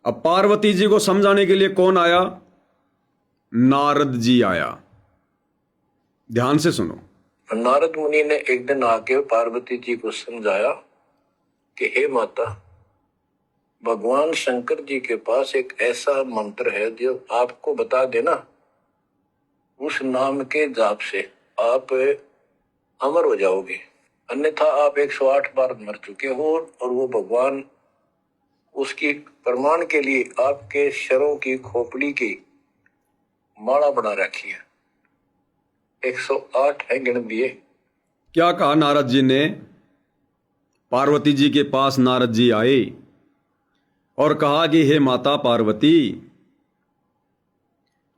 अब पार्वती जी को समझाने के लिए कौन आया? नारद जी आया। ध्यान से सुनो। नारद मुनि ने एक दिन आके पार्वती जी को समझाया कि हे माता, भगवान शंकर जी के पास एक ऐसा मंत्र है जो आपको बता देना, उस नाम के जाप से आप अमर हो जाओगे, अन्यथा आप 108 बार मर चुके हो। और वो भगवान उसकी प्रमाण के लिए आपके शरों की खोपड़ी की माला बना रखी है, 108 है गिन दिए। क्या कहा नारद जी ने? पार्वती जी के पास नारद जी आए और कहा कि हे माता पार्वती,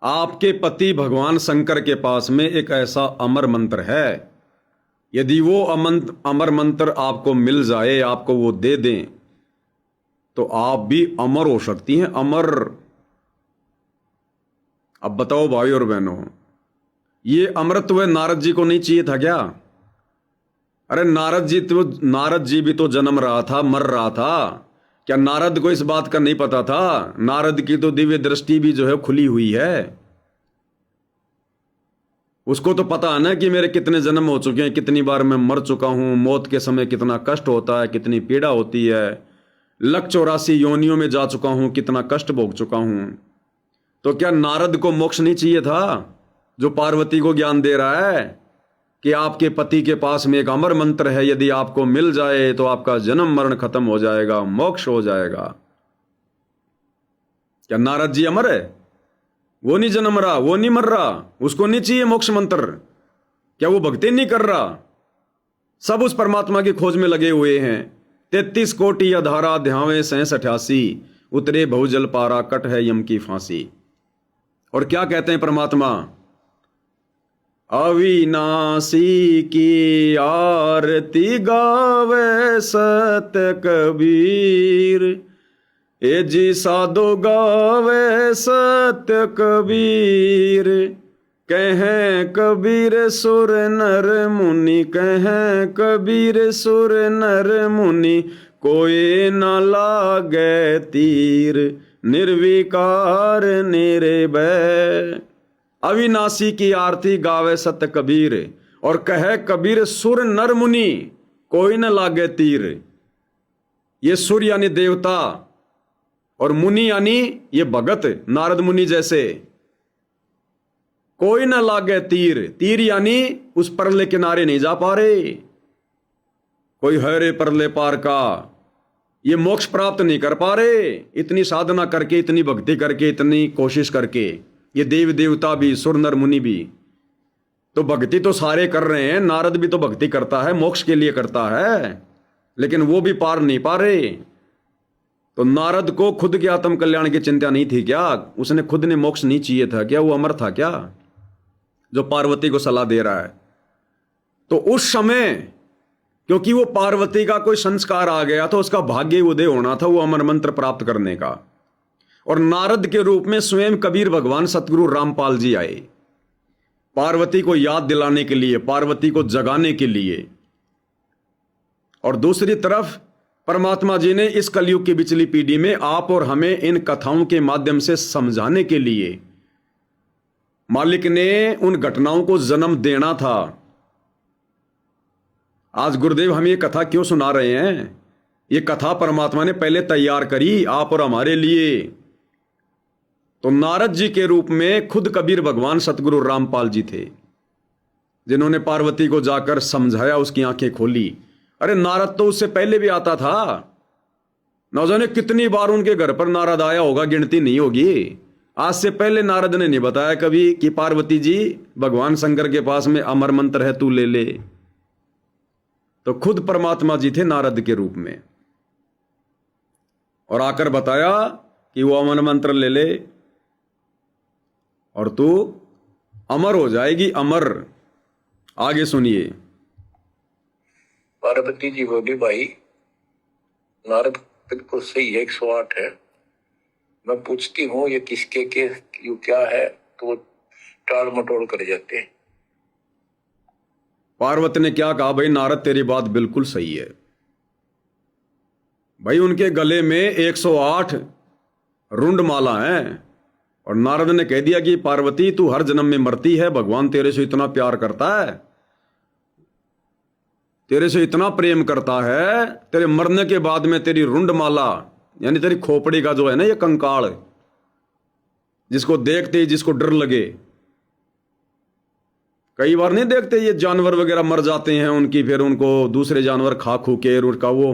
आपके पति भगवान शंकर के पास में एक ऐसा अमर मंत्र है, यदि वो अमर मंत्र आपको मिल जाए, आपको वो दे दें, तो आप भी अमर हो सकती हैं। अमर। अब बताओ भाई और बहनों, ये अमृत नारद जी को नहीं चाहिए था क्या? अरे नारद जी भी तो जन्म रहा था, मर रहा था। क्या नारद को इस बात का नहीं पता था? नारद की तो दिव्य दृष्टि भी जो है खुली हुई है। उसको तो पता है ना कि मेरे कितने जन्म हो चुके हैं, कितनी बार मैं मर चुका हूं, मौत के समय कितना कष्ट होता है, कितनी पीड़ा होती है, 184 योनियों में जा चुका हूं, कितना कष्ट भोग चुका हूं। तो क्या नारद को मोक्ष नहीं चाहिए था, जो पार्वती को ज्ञान दे रहा है कि आपके पति के पास में एक अमर मंत्र है, यदि आपको मिल जाए तो आपका जन्म मरण खत्म हो जाएगा, मोक्ष हो जाएगा। क्या नारद जी अमर है? वो नहीं जन्म रहा, वो नहीं मर रहा, उसको नहीं चाहिए मोक्ष मंत्र? क्या वो भक्ति नहीं कर रहा? सब उस परमात्मा की खोज में लगे हुए हैं। 33 कोटि अधारा ध्यावे 87, उतरे बहुजल पारा कट है यम की फांसी। और क्या कहते हैं परमात्मा? अविनाशी की आरती गावे सत्य कबीर, ए जी साधो गावे सत्य कबीर। कहें कबीर सुर नर मुनि, कहें कबीर सुर नर मुनि, कोई न लागे तीर, निर्विकार निर्भय। अविनाशी की आरती गावे सत्य कबीर, और कहे कबीर सुर नर मुनि, कोई न लागे तीर। ये सुर यानी देवता, और मुनि यानी ये भगत नारद मुनि जैसे। कोई न लागे तीर, तीर यानी उस परले किनारे नहीं जा पा रहे, कोई है रे परले पार का, ये मोक्ष प्राप्त नहीं कर पा रहे। इतनी साधना करके, इतनी भक्ति करके, इतनी कोशिश करके, ये देव देवता भी, सुर नर मुनि भी तो भक्ति तो सारे कर रहे हैं। नारद भी तो भक्ति करता है, मोक्ष के लिए करता है, लेकिन वो भी पार नहीं पा रहे। तो नारद को खुद के आत्म कल्याण की चिंता नहीं थी क्या? उसने खुद ने मोक्ष नहीं चाहिए था क्या? वो अमर था क्या, जो पार्वती को सलाह दे रहा है? तो उस समय क्योंकि वो पार्वती का कोई संस्कार आ गया था, उसका भाग्य उदय होना था वो अमर मंत्र प्राप्त करने का। और नारद के रूप में स्वयं कबीर भगवान सतगुरु रामपाल जी आए, पार्वती को याद दिलाने के लिए, पार्वती को जगाने के लिए। और दूसरी तरफ परमात्मा जी ने इस कलयुग की बिचली पीढ़ी में आप और हमें इन कथाओं के माध्यम से समझाने के लिए मालिक ने उन घटनाओं को जन्म देना था। आज गुरुदेव हमें ये कथा क्यों सुना रहे हैं? ये कथा परमात्मा ने पहले तैयार करी आप और हमारे लिए। तो नारद जी के रूप में खुद कबीर भगवान सतगुरु रामपाल जी थे, जिन्होंने पार्वती को जाकर समझाया, उसकी आंखें खोली। अरे नारद तो उससे पहले भी आता था, न जाने कितनी बार उनके घर पर नारद आया होगा, गिनती नहीं होगी। आज से पहले नारद ने नहीं बताया कभी कि पार्वती जी, भगवान शंकर के पास में अमर मंत्र है, तू ले ले। तो खुद परमात्मा जी थे नारद के रूप में, और आकर बताया कि वो अमर मंत्र ले ले और तू अमर हो जाएगी, अमर। आगे सुनिए। पार्वती जी बोली, भाई नारद बिल्कुल सही है, 108 है। मैं पूछती हूँ ये किसके के यू क्या है, तो वो टाल मटोल कर जाते हैं। पार्वती ने क्या कहा? भाई नारद तेरी बात बिल्कुल सही है। भाई उनके गले में 108 रुंडमाला है। और नारद ने कह दिया कि पार्वती तू हर जन्म में मरती है, भगवान तेरे से इतना प्यार करता है, तेरे से इतना प्रेम करता है, तेरे मरने के बाद में तेरी रुंडमाला यानी तेरी खोपड़ी का जो है ना ये कंकाल, जिसको देखते ही जिसको डर लगे। कई बार नहीं देखते ये जानवर वगैरह मर जाते हैं उनकी, फिर उनको दूसरे जानवर खा खू के उनका वो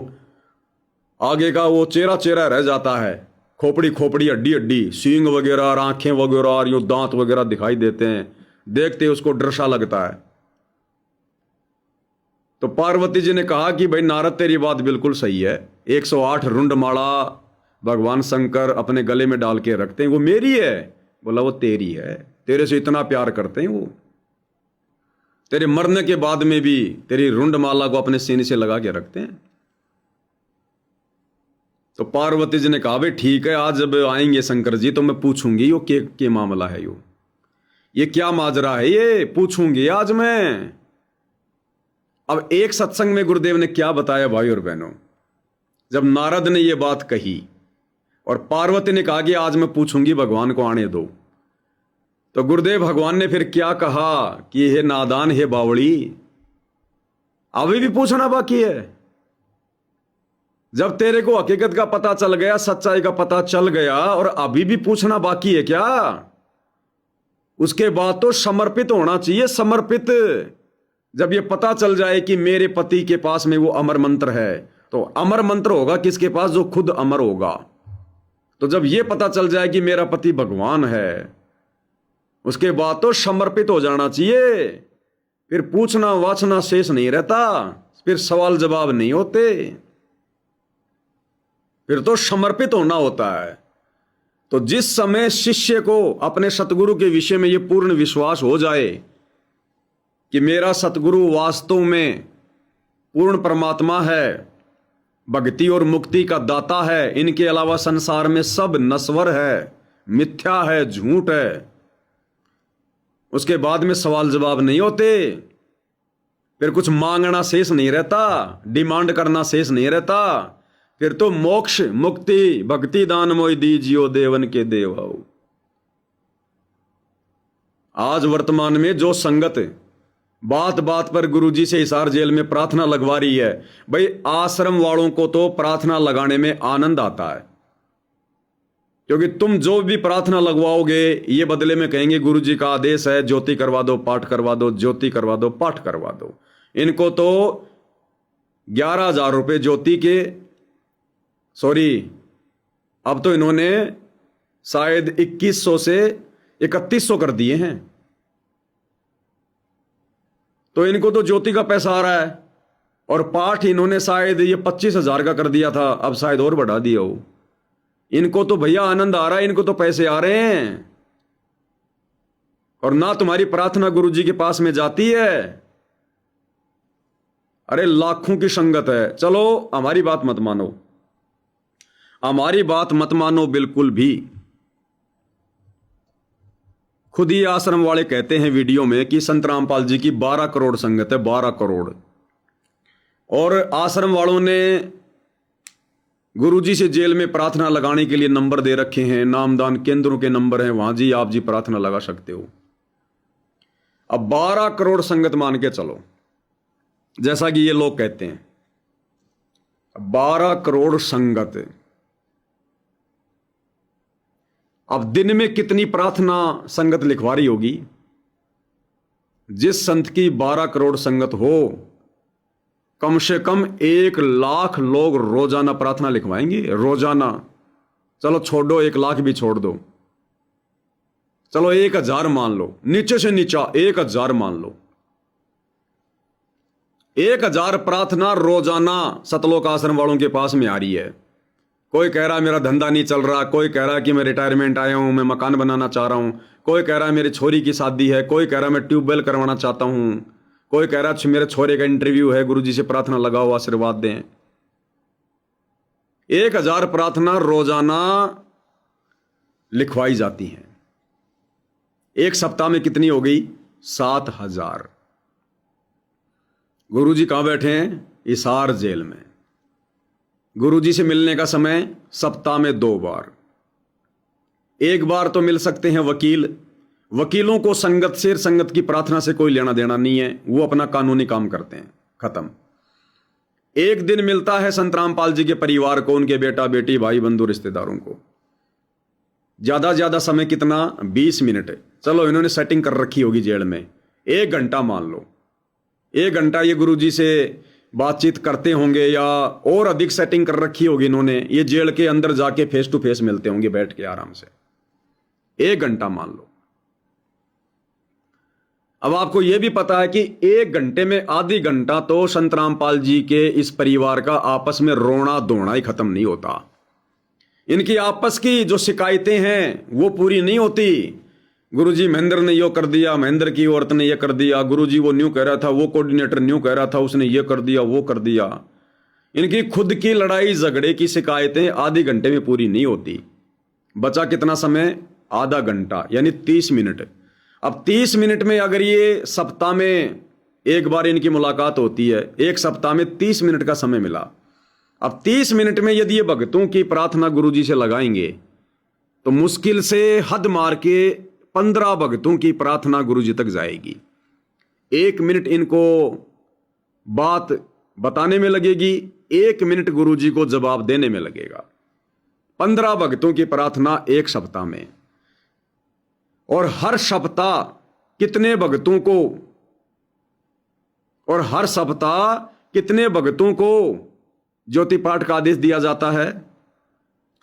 आगे का वो चेहरा चेहरा रह जाता है, खोपड़ी खोपड़ी हड्डी हड्डी, सींग वगैरह और आंखें वगैरह और यो दांत वगैरह दिखाई देते हैं, देखते उसको डर सा लगता है। तो पार्वती जी ने कहा कि भाई नारद तेरी बात बिल्कुल सही है, 108 रुंडमाला भगवान शंकर अपने गले में डाल के रखते हैं, वो मेरी है। बोला वो तेरी है, तेरे से इतना प्यार करते हैं वो, तेरे मरने के बाद में भी तेरी रुंडमाला को अपने सीने से लगा के रखते हैं। तो पार्वती जी ने कहा भाई ठीक है, आज जब आएंगे शंकर जी तो मैं पूछूंगी यो के मामला है, ये क्या माजरा है, ये पूछूंगी आज मैं। अब एक सत्संग में गुरुदेव ने क्या बताया भाई और बहनों, जब नारद ने यह बात कही और पार्वती ने कहा कि आज मैं पूछूंगी, भगवान को आने दो, तो गुरुदेव भगवान ने फिर क्या कहा कि हे नादान, हे बावड़ी, अभी भी पूछना बाकी है। जब तेरे को हकीकत का पता चल गया, सच्चाई का पता चल गया और अभी भी पूछना बाकी है क्या? उसके बाद तो समर्पित होना चाहिए, समर्पित। जब ये पता चल जाए कि मेरे पति के पास में वो अमर मंत्र है, तो अमर मंत्र होगा किसके पास? जो खुद अमर होगा। तो जब ये पता चल जाए कि मेरा पति भगवान है, उसके बाद तो समर्पित हो जाना चाहिए। फिर पूछना वाचना शेष नहीं रहता, फिर सवाल जवाब नहीं होते, फिर तो समर्पित होना होता है। तो जिस समय शिष्य को अपने सतगुरु के विषय में यह पूर्ण विश्वास हो जाए कि मेरा सतगुरु वास्तव में पूर्ण परमात्मा है, भक्ति और मुक्ति का दाता है, इनके अलावा संसार में सब नश्वर है, मिथ्या है, झूठ है, उसके बाद में सवाल जवाब नहीं होते, फिर कुछ मांगना शेष नहीं रहता, डिमांड करना शेष नहीं रहता, फिर तो मोक्ष मुक्ति भक्ति दान मोय दीजियो देवन के देव। आज वर्तमान में जो संगत बात बात पर गुरुजी से हिसार जेल में प्रार्थना लगवा रही है, भाई आश्रम वालों को तो प्रार्थना लगाने में आनंद आता है, क्योंकि तुम जो भी प्रार्थना लगवाओगे ये बदले में कहेंगे गुरुजी का आदेश है, ज्योति करवा दो, पाठ करवा दो, ज्योति करवा दो, पाठ करवा दो। इनको तो 11,000 रुपये ज्योति के, सॉरी अब तो इन्होंने शायद 2100 से 3100 कर दिए हैं। तो इनको तो ज्योति का पैसा आ रहा है, और पाठ इन्होंने शायद ये 25,000 का कर दिया था, अब शायद और बढ़ा दिया हो। इनको तो भैया आनंद आ रहा है, इनको तो पैसे आ रहे हैं, और ना तुम्हारी प्रार्थना गुरुजी के पास में जाती है। अरे लाखों की संगत है। चलो हमारी बात मत मानो, हमारी बात मत मानो बिल्कुल भी। खुद ही आश्रम वाले कहते हैं वीडियो में कि संत रामपाल जी की 12 करोड़ संगत है, 12 करोड़। और आश्रम वालों ने गुरुजी से जेल में प्रार्थना लगाने के लिए नंबर दे रखे हैं, नामदान केंद्रों के नंबर हैं, वहां जी आप जी प्रार्थना लगा सकते हो। अब 12 करोड़ संगत मान के चलो, जैसा कि ये लोग कहते हैं, 12 करोड़ संगत। अब दिन में कितनी प्रार्थना संगत लिखवा रही होगी? जिस संत की 12 करोड़ संगत हो, कम से कम 1 लाख लोग रोजाना प्रार्थना लिखवाएंगे, रोजाना। चलो छोड़ो 1 लाख भी छोड़ दो, चलो 1000 मान लो, नीचे से नीचा 1000 मान लो। 1000 प्रार्थना रोजाना सतलोक आश्रम वालों के पास में आ रही है। कोई कह रहा मेरा धंधा नहीं चल रहा, कोई कह रहा कि मैं रिटायरमेंट आया हूं, मैं मकान बनाना चाह रहा हूं, कोई कह रहा मेरी छोरी की शादी है, कोई कह रहा मैं ट्यूबवेल करवाना चाहता हूं, कोई कह रहा मेरे छोरे का इंटरव्यू है, गुरुजी से प्रार्थना लगाओ आशीर्वाद दें। 1000 प्रार्थना रोजाना लिखवाई जाती हैं। एक सप्ताह में कितनी हो गई? 7000। गुरुजी कहां बैठे हैं? हिसार जेल में। गुरुजी से मिलने का समय सप्ताह में 2 बार। एक बार तो मिल सकते हैं वकील, वकीलों को संगत से, संगत की प्रार्थना से कोई लेना देना नहीं है, वो अपना कानूनी काम करते हैं, खत्म। एक दिन मिलता है संत रामपाल जी के परिवार को, उनके बेटा बेटी भाई बंधु रिश्तेदारों को। ज्यादा समय कितना, 20 मिनट। चलो इन्होंने सेटिंग कर रखी होगी जेल में, 1 घंटा मान लो, 1 घंटा ये गुरुजी से बातचीत करते होंगे, या और अधिक सेटिंग कर रखी होगी इन्होंने, ये जेल के अंदर जाके फेस टू फेस मिलते होंगे बैठ के आराम से, 1 घंटा मान लो। अब आपको यह भी पता है कि 1 घंटे में आधी घंटा तो संत रामपाल जी के इस परिवार का आपस में रोना धोना ही खत्म नहीं होता। इनकी आपस की जो शिकायतें हैं वो पूरी नहीं होती। गुरुजी महेंद्र ने यो कर दिया, महेंद्र की औरत ने ये कर दिया, गुरुजी वो न्यू कह रहा था, वो कोऑर्डिनेटर न्यू कह रहा था, उसने ये कर दिया वो कर दिया। इनकी खुद की लड़ाई झगड़े की शिकायतें आधे घंटे में पूरी नहीं होती। बचा कितना समय, आधा घंटा, यानी 30 मिनट। अब 30 मिनट में अगर ये सप्ताह में एक बार इनकी मुलाकात होती है, एक सप्ताह में 30 मिनट का समय मिला। अब 30 मिनट में यदि ये भक्तों की प्रार्थना गुरुजी से लगाएंगे तो मुश्किल से हद मार के 15 भक्तों की प्रार्थना गुरुजी तक जाएगी। 1 मिनट इनको बात बताने में लगेगी, 1 मिनट गुरुजी को जवाब देने में लगेगा। 15 भक्तों की प्रार्थना 1 सप्ताह में, और हर सप्ताह कितने भक्तों को, और हर सप्ताह कितने भक्तों को ज्योति पाठ का आदेश दिया जाता है?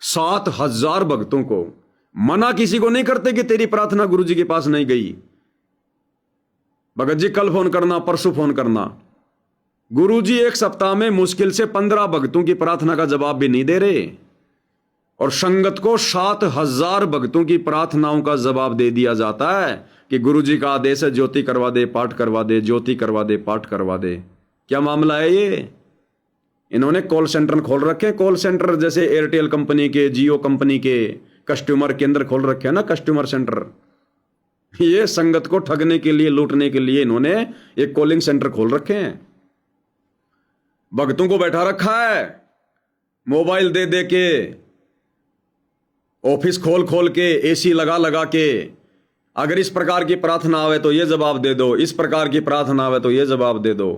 7000 भक्तों को। मना किसी को नहीं करते कि तेरी प्रार्थना गुरुजी के पास नहीं गई, भगत जी कल फोन करना, परसों फोन करना। गुरुजी 1 सप्ताह में मुश्किल से 15 भक्तों की प्रार्थना का जवाब भी नहीं दे रहे, और संगत को 7000 भक्तों की प्रार्थनाओं का जवाब दे दिया जाता है कि गुरुजी का आदेश है, ज्योति करवा दे, पाठ करवा दे, ज्योति करवा दे, पाठ करवा दे। क्या मामला है ये? इन्होंने कॉल सेंटर खोल रखे, कॉल सेंटर जैसे एयरटेल कंपनी के, जियो कंपनी के कस्टमर केंद्र खोल रखे हैं ना, कस्टमर सेंटर। ये संगत को ठगने के लिए, लूटने के लिए इन्होंने एक कॉलिंग सेंटर खोल रखे हैं। भक्तों को बैठा रखा है, मोबाइल दे दे के, ऑफिस खोल खोल के, एसी लगा लगा के, अगर इस प्रकार की प्रार्थना आवे तो ये जवाब दे दो, इस प्रकार की प्रार्थना आवे तो ये जवाब दे दो।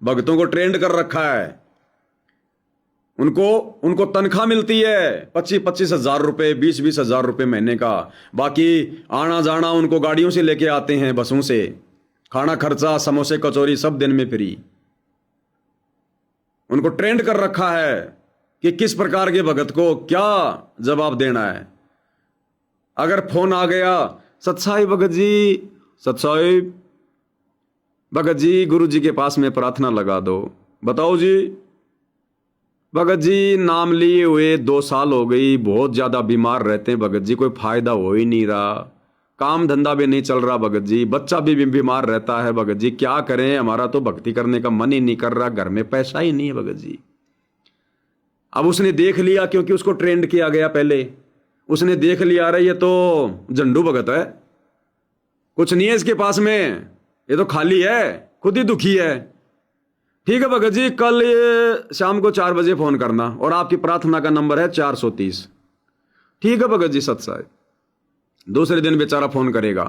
भक्तों को ट्रेंड कर रखा है। उनको तनख्वाह मिलती है 25-25 हजार रुपए, 20-20 हजार रुपए महीने का। बाकी आना जाना उनको गाड़ियों से लेके आते हैं, बसों से, खाना खर्चा, समोसे कचौरी सब दिन में फ्री। उनको ट्रेंड कर रखा है कि किस प्रकार के भगत को क्या जवाब देना है। अगर फोन आ गया, सत्साई भगत जी, सत्साई भगत जी, गुरु जी के पास में प्रार्थना लगा दो। बताओ जी। भगत जी नाम लिए हुए 2 साल हो गई, बहुत ज्यादा बीमार रहते हैं भगत जी, कोई फायदा हो ही नहीं रहा, काम धंधा भी नहीं चल रहा भगत जी, बच्चा भी बीमार रहता है भगत जी, क्या करें, हमारा तो भक्ति करने का मन ही नहीं कर रहा, घर में पैसा ही नहीं है भगत जी। अब उसने देख लिया, क्योंकि उसको ट्रेंड किया गया पहले, उसने देख लिया, अरे ये तो झंडू भगत है, कुछ नहीं है इसके पास में, ये तो खाली है, खुद ही दुखी है। ठीक है भगत जी, कल ये शाम को 4 बजे फोन करना, और आपकी प्रार्थना का नंबर है 430। ठीक है भगत जी सत्साई। दूसरे दिन बेचारा फोन करेगा।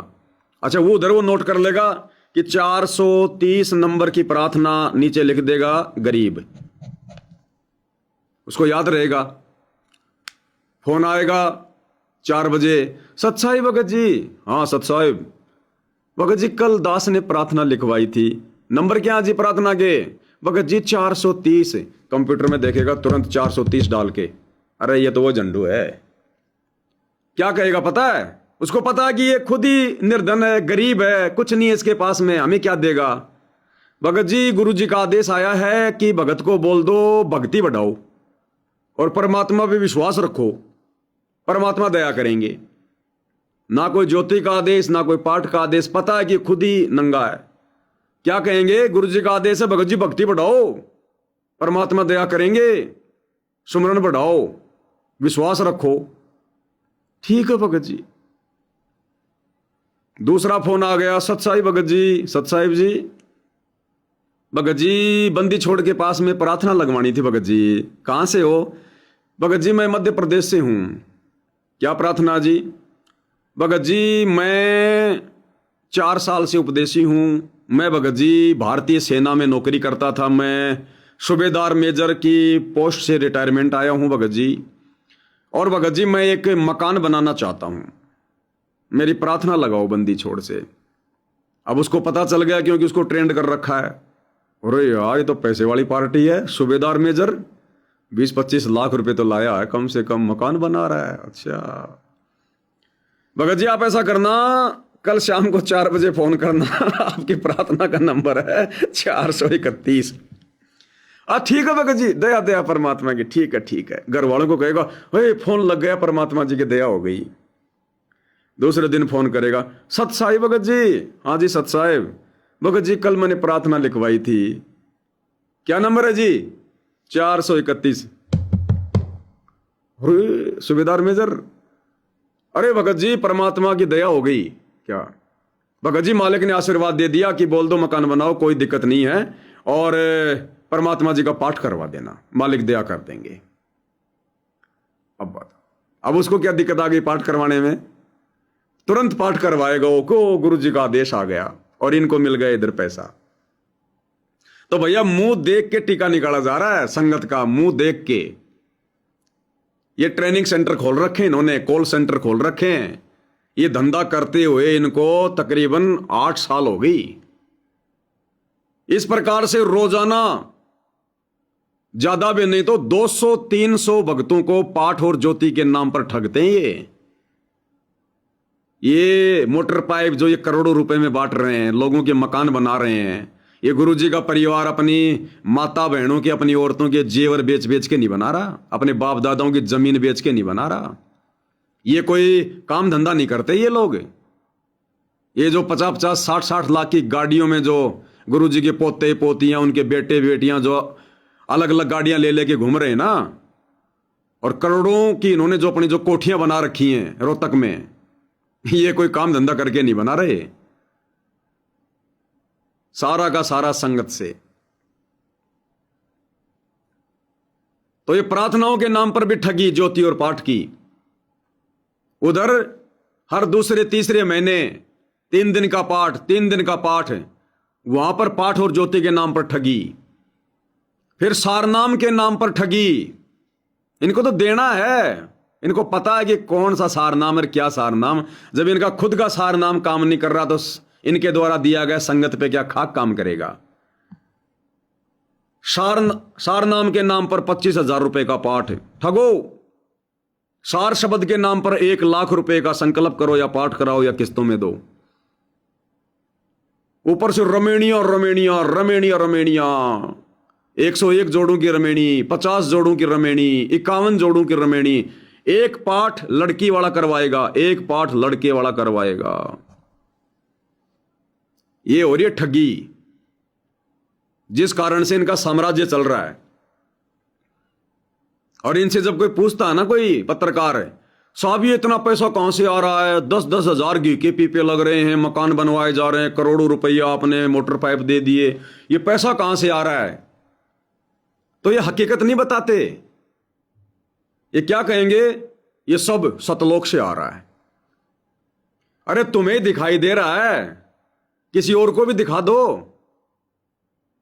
अच्छा, वो उधर वो नोट कर लेगा कि 430 नंबर की प्रार्थना, नीचे लिख देगा गरीब, उसको याद रहेगा। फोन आएगा 4 बजे, सत्साई भगत जी। हाँ सत्साई भगत जी, कल दास ने प्रार्थना लिखवाई थी, नंबर क्या जी प्रार्थना के? भगत जी 430। कंप्यूटर में देखेगा तुरंत 430 डाल के, अरे ये तो वो झंडू है। क्या कहेगा पता है? उसको पता है कि ये खुद ही निर्धन है, गरीब है, कुछ नहीं है इसके पास में, हमें क्या देगा। भगत जी गुरु जी का आदेश आया है कि भगत को बोल दो भक्ति बढ़ाओ और परमात्मा पे विश्वास रखो, परमात्मा दया करेंगे। ना कोई ज्योति का आदेश, ना कोई पाठ का आदेश, पता है कि खुद ही नंगा है। क्या कहेंगे? गुरु जी का आदेश है भगत जी भक्ति बढ़ाओ, परमात्मा दया करेंगे, सुमरन बढ़ाओ, विश्वास रखो। ठीक है भगत जी। दूसरा फोन आ गया, सत्साई भगत जी, सत्साहिब जी, भगत जी बंदी छोड़ के पास में प्रार्थना लगवानी थी भगत जी। कहां से हो? भगत जी मैं मध्य प्रदेश से हूं। क्या प्रार्थना जी? भगत जी मैं 4 साल से उपदेशी हूँ। मैं भगत जी भारतीय सेना में नौकरी करता था। मैं सूबेदार मेजर की पोस्ट से रिटायरमेंट आया हूँ भगत जी। और भगत जी मैं एक मकान बनाना चाहता हूँ। मेरी प्रार्थना लगाओ बंदी छोड़ से। अब उसको पता चल गया क्योंकि उसको ट्रेंड कर रखा है। अरे यार ये तो पैसे वाली पार्टी है। सूबेदार मेजर 20-25 लाख रुपए तो लाया है कम से कम, मकान बना रहा है। अच्छा भगत जी आप ऐसा करना, कल शाम को 4 बजे फोन करना। आपकी प्रार्थना का नंबर है 431। ठीक है भगत जी, दया दया परमात्मा की। ठीक है। घर वालों को कहेगा फोन लग गया, परमात्मा जी की दया हो गई। दूसरे दिन फोन करेगा, सत साहिब भगत जी। हाँ जी सत साहिब। भगत जी कल मैंने प्रार्थना लिखवाई थी। क्या नंबर है जी? 431। अरे सूबेदार मेजर, अरे भगत जी परमात्मा की दया हो गई। क्या? भगत जी मालिक ने आशीर्वाद दे दिया कि बोल दो मकान बनाओ, कोई दिक्कत नहीं है, और परमात्मा जी का पाठ करवा देना, मालिक दया कर देंगे। अब बात, अब उसको क्या दिक्कत आ गई पाठ करवाने में? तुरंत पाठ करवाएगा वो को, गुरु जी का आदेश आ गया और इनको मिल गया इधर पैसा। तो भैया मुंह देख के टीका निकाला जा रहा है, संगत का मुंह देख के। ये ट्रेनिंग सेंटर खोल रखे इन्होंने, कॉल सेंटर खोल रखे हैं। ये धंधा करते हुए इनको तकरीबन 8 साल हो गई। इस प्रकार से रोजाना ज्यादा भी नहीं तो 200-300 भक्तों को पाठ और ज्योति के नाम पर ठगते हैं। ये मोटर पाइप जो ये करोड़ों रुपए में बांट रहे हैं, लोगों के मकान बना रहे हैं। ये गुरुजी का परिवार अपनी माता बहनों के, अपनी औरतों के जेवर बेच बेच के नहीं बना रहा, अपने बाप दादाओं की जमीन बेच के नहीं बना रहा। ये कोई काम धंधा नहीं करते ये लोग। ये जो 50-50, 60-60 लाख की गाड़ियों में जो गुरुजी के पोते पोतियां, उनके बेटे बेटियां जो अलग अलग गाड़ियां ले लेके घूम रहे हैं ना, और करोड़ों की इन्होंने जो अपनी जो कोठियां बना रखी हैं रोहतक में, ये कोई काम धंधा करके नहीं बना रहे। सारा का सारा संगत से। तो ये प्रार्थनाओं के नाम पर भी ठगी ज्योति और पाठ की। उधर हर दूसरे तीसरे महीने 3 दिन का पाठ, 3 दिन का पाठ, वहां पर पाठ और ज्योति के नाम पर ठगी। फिर सारनाम के नाम पर ठगी। इनको तो देना है, इनको पता है कि कौन सा सारनाम और क्या सारनाम। जब इनका खुद का सारनाम काम नहीं कर रहा तो इनके द्वारा दिया गया संगत पे क्या खाक काम करेगा। सारनाम के नाम पर 25,000 रुपए का पाठ ठगो। सार शब्द के नाम पर 1 लाख रुपए का संकल्प करो या पाठ कराओ या किस्तों में दो। ऊपर से रमेणिया रमेणिया रमेणिया रमेणिया, 101 जोड़ों की रमेणी, 50 जोड़ों की रमेणी, 51 जोड़ों की रमेणी। एक पाठ लड़की वाला करवाएगा, एक पाठ लड़के वाला करवाएगा। ये हो रही है ठगी, जिस कारण से इनका साम्राज्य चल रहा है। और इनसे जब कोई पूछता है ना, कोई पत्रकार, साहब ये इतना पैसा कहां से आ रहा है? 10-10 हजार घी के पीपे लग रहे हैं, मकान बनवाए जा रहे हैं, करोड़ों रुपया आपने मोटर पाइप दे दिए, ये पैसा कहां से आ रहा है? तो ये हकीकत नहीं बताते। ये क्या कहेंगे? ये सब सतलोक से आ रहा है। अरे तुम्हें दिखाई दे रहा है, किसी और को भी दिखा दो।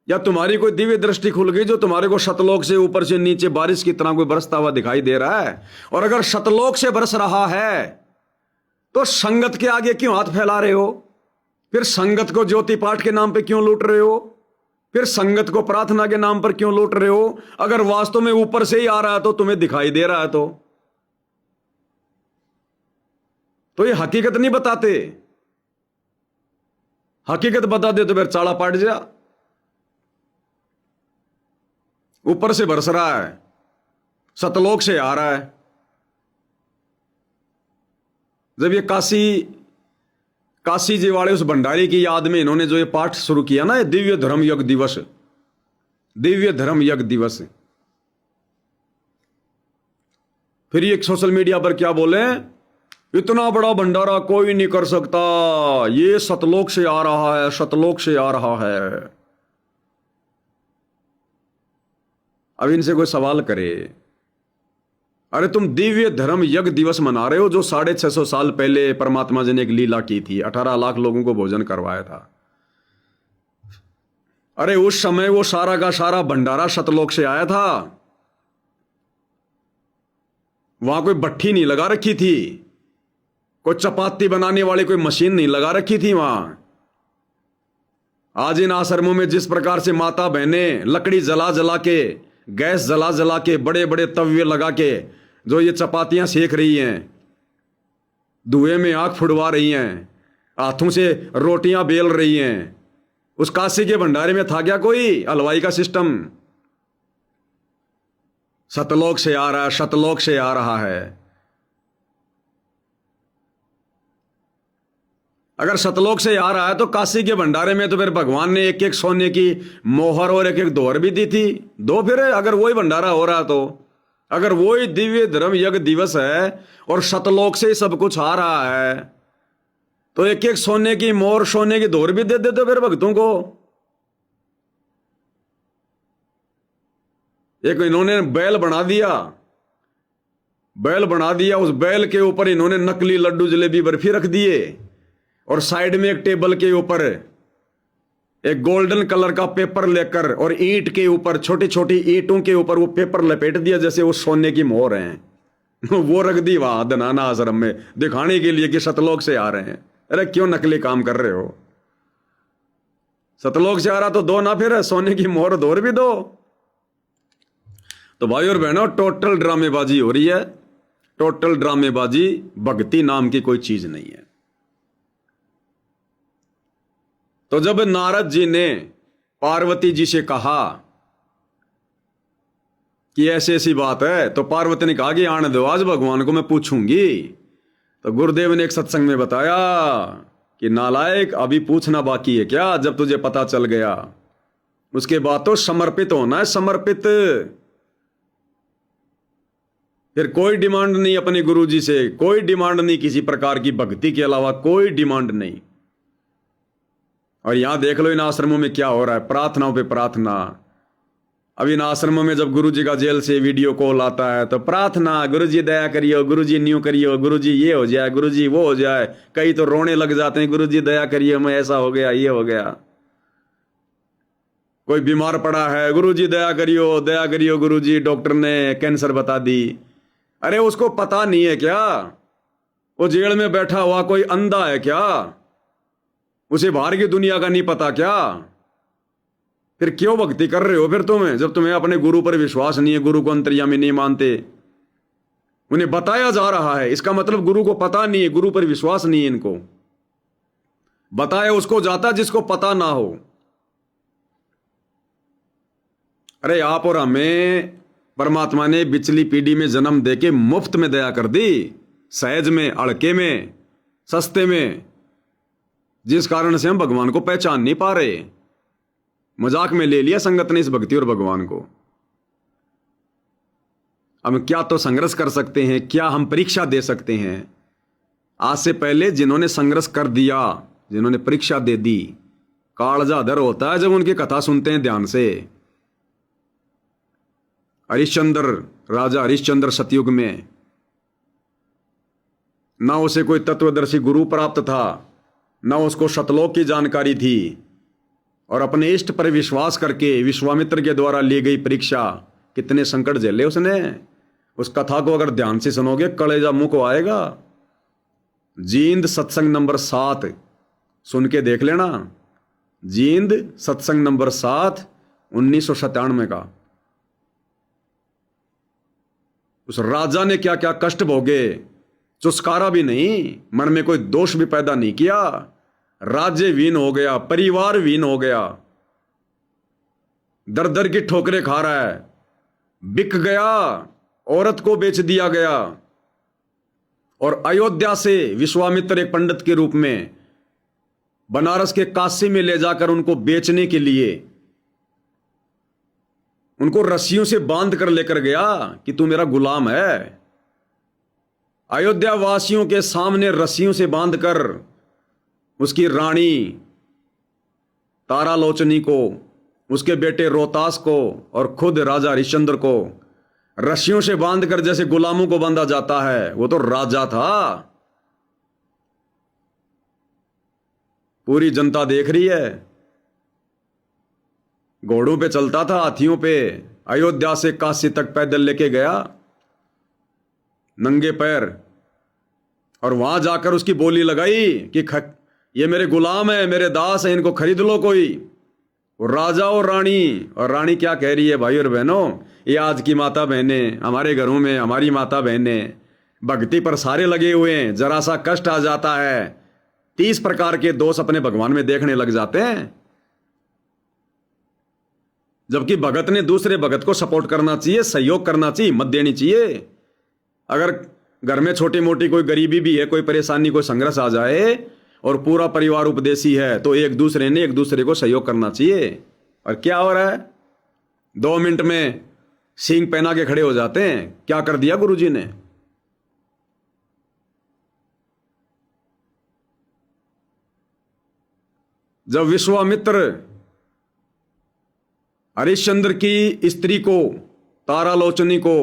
या तुम्हारी कोई दिव्य दृष्टि खुल गई जो तुम्हारे को सतलोक से ऊपर से नीचे बारिश की तरह कोई बरसता हुआ दिखाई दे रहा है? और अगर सतलोक से बरस रहा है तो संगत के आगे क्यों हाथ फैला रहे हो? फिर संगत को ज्योति पाठ के नाम पे क्यों लूट रहे हो? फिर संगत को प्रार्थना के नाम पर क्यों लूट रहे हो? अगर वास्तव में ऊपर से ही आ रहा है तो तुम्हें दिखाई दे रहा है तो ये हकीकत नहीं बताते। हकीकत बता दे तो फिर चाड़ा पाट जा। ऊपर से बरस रहा है, सतलोक से आ रहा है। जब ये काशी जी वाले उस भंडारी की याद में इन्होंने जो ये पाठ शुरू किया ना, ये दिव्य धर्म यज्ञ दिवस, दिव्य धर्म यज्ञ दिवस, फिर ये सोशल मीडिया पर क्या बोले, इतना बड़ा भंडारा कोई नहीं कर सकता, ये सतलोक से आ रहा है, सतलोक से आ रहा है। अब इनसे कोई सवाल करे, अरे तुम दिव्य धर्म यज्ञ दिवस मना रहे हो जो 650 साल पहले परमात्मा जी ने एक लीला की थी, 18 लाख लोगों को भोजन करवाया था। अरे उस समय वो सारा का सारा भंडारा सतलोक से आया था। वहां कोई भट्ठी नहीं लगा रखी थी, कोई चपाती बनाने वाली कोई मशीन नहीं लगा रखी थी वहां। आज इन आश्रमों में जिस प्रकार से माता बहनें लकड़ी जला जला के, गैस जला जला के, बड़े बड़े तवे लगा के जो ये चपातियां सेक रही हैं, धुएं में आग फुड़वा रही हैं, हाथों से रोटियां बेल रही हैं, उस काशी के भंडारे में था क्या कोई हलवाई का सिस्टम? सतलोक से आ रहा है, सतलोक से आ रहा है। अगर सतलोक से आ रहा है तो काशी के भंडारे में तो फिर भगवान ने एक एक सोने की मोहर और एक एक दोहर भी दी थी। दो फिर अगर वही भंडारा हो रहा है तो, अगर वही दिव्य धर्म यज्ञ दिवस है और सतलोक से ही सब कुछ आ रहा है तो एक एक सोने की मोहर, सोने की दोहर भी दे देते फिर भक्तों को। एक इन्होंने बैल बना दिया, बैल बना दिया, उस बैल के ऊपर इन्होंने नकली लड्डू जलेबी बर्फी रख दिए और साइड में एक टेबल के ऊपर एक गोल्डन कलर का पेपर लेकर और ईंट के ऊपर, छोटी छोटी ईंटों के ऊपर वो पेपर लपेट दिया जैसे वो सोने की मोहर हैं। वो रख दी वहां धनाना आश्रम में दिखाने के लिए कि सतलोक से आ रहे हैं। अरे क्यों नकली काम कर रहे हो? सतलोक से आ रहा तो दो ना, फिर सोने की मोहर दोहर भी दो। तो भाई और बहनों, टोटल ड्रामेबाजी हो रही है, टोटल ड्रामेबाजी। भक्ति नाम की कोई चीज नहीं है। तो जब नारद जी ने पार्वती जी से कहा कि ऐसी ऐसी बात है, तो पार्वती ने कहा कि आने दो, आज भगवान को मैं पूछूंगी। तो गुरुदेव ने एक सत्संग में बताया कि नालायक, अभी पूछना बाकी है क्या? जब तुझे पता चल गया उसके बाद तो समर्पित होना है, समर्पित। फिर कोई डिमांड नहीं अपने गुरु जी से, कोई डिमांड नहीं किसी प्रकार की, भक्ति के अलावा कोई डिमांड नहीं। और यहां देख लो इन आश्रमों में क्या हो रहा है, प्रार्थनाओं पे प्रार्थना। अब इन आश्रमों में जब गुरु जी का जेल से वीडियो कॉल आता है तो प्रार्थना, गुरु जी दया करियो, गुरु जी न्यू करियो, गुरु जी ये हो जाए, गुरु जी वो हो जाए। कई तो रोने लग जाते हैं, गुरु जी दया करिए, मैं ऐसा हो गया, ये हो गया। कोई बीमार पड़ा है, गुरु जी दया करियो गुरु जी, डॉक्टर ने कैंसर बता दी। अरे उसको पता नहीं है क्या? वो जेल में बैठा हुआ कोई अंधा है क्या? उसे बाहर की दुनिया का नहीं पता क्या? फिर क्यों भक्ति कर रहे हो फिर तुम्हें, जब तुम्हें अपने गुरु पर विश्वास नहीं है, गुरु को अंतर्यामी नहीं मानते? उन्हें बताया जा रहा है, इसका मतलब गुरु को पता नहीं है, गुरु पर विश्वास नहीं है इनको। बताया उसको जाता जिसको पता ना हो। अरे आप और हमें परमात्मा ने पिछली पीढ़ी में जन्म देके मुफ्त में दया कर दी, सहज में, अड़के में, सस्ते में, जिस कारण से हम भगवान को पहचान नहीं पा रहे। मजाक में ले लिया संगत ने इस भक्ति और भगवान को। हम क्या तो संघर्ष कर सकते हैं, क्या हम परीक्षा दे सकते हैं? आज से पहले जिन्होंने संघर्ष कर दिया, जिन्होंने परीक्षा दे दी, कालजा दर होता है जब उनकी कथा सुनते हैं ध्यान से। हरिश्चंद्र, राजा हरिश्चंद्र सतयुग में ना उसे कोई तत्वदर्शी गुरु प्राप्त था, ना उसको सतलोक की जानकारी थी, और अपने इष्ट पर विश्वास करके विश्वामित्र के द्वारा ली गई परीक्षा, कितने संकट झेले उसने। उस कथा को अगर ध्यान से सुनोगे कलेजा मुंह को आएगा। जींद सत्संग नंबर 7 सुन के देख लेना। जींद सत्संग नंबर 7 1997 का। उस राजा ने क्या क्या कष्ट भोगे, चुस्कारा भी नहीं, मन में कोई दोष भी पैदा नहीं किया। राज्य वीन हो गया, परिवार वीन हो गया, दर दर की ठोकरें खा रहा है, बिक गया, औरत को बेच दिया गया। और अयोध्या से विश्वामित्र एक पंडित के रूप में बनारस के काशी में ले जाकर उनको बेचने के लिए उनको रस्सियों से बांध कर लेकर गया कि तू मेरा गुलाम है। अयोध्या वासियों के सामने रस्सियों से बांधकर उसकी रानी तारालोचनी को, उसके बेटे रोहतास को और खुद राजा हरिश्चंद्र को रस्सियों से बांधकर जैसे गुलामों को बांधा जाता है, वो तो राजा था। पूरी जनता देख रही है। घोड़ों पे चलता था, हाथियों पे। अयोध्या से काशी तक पैदल लेके गया, नंगे पैर। और वहां जाकर उसकी बोली लगाई कि ये मेरे गुलाम है, मेरे दास है, इनको खरीद लो कोई। और राजा और रानी क्या कह रही है भाई और बहनों, ये आज की माता बहनें हमारे घरों में, हमारी माता बहनें भक्ति पर सारे लगे हुए हैं। जरा सा कष्ट आ जाता है, 30 प्रकार के दोष अपने भगवान में देखने लग जाते हैं। जबकि भगत ने दूसरे भगत को सपोर्ट करना चाहिए, सहयोग करना चाहिए, हिम्मत देनी चाहिए। अगर घर में छोटी मोटी कोई गरीबी भी है, कोई परेशानी, कोई संघर्ष आ जाए और पूरा परिवार उपदेशी है, तो एक दूसरे को सहयोग करना चाहिए। और क्या हो रहा है, 2 मिनट में सींग पहना के खड़े हो जाते हैं। क्या कर दिया गुरुजी ने। जब विश्वामित्र हरिश्चंद्र की स्त्री को, तारालोचनी को,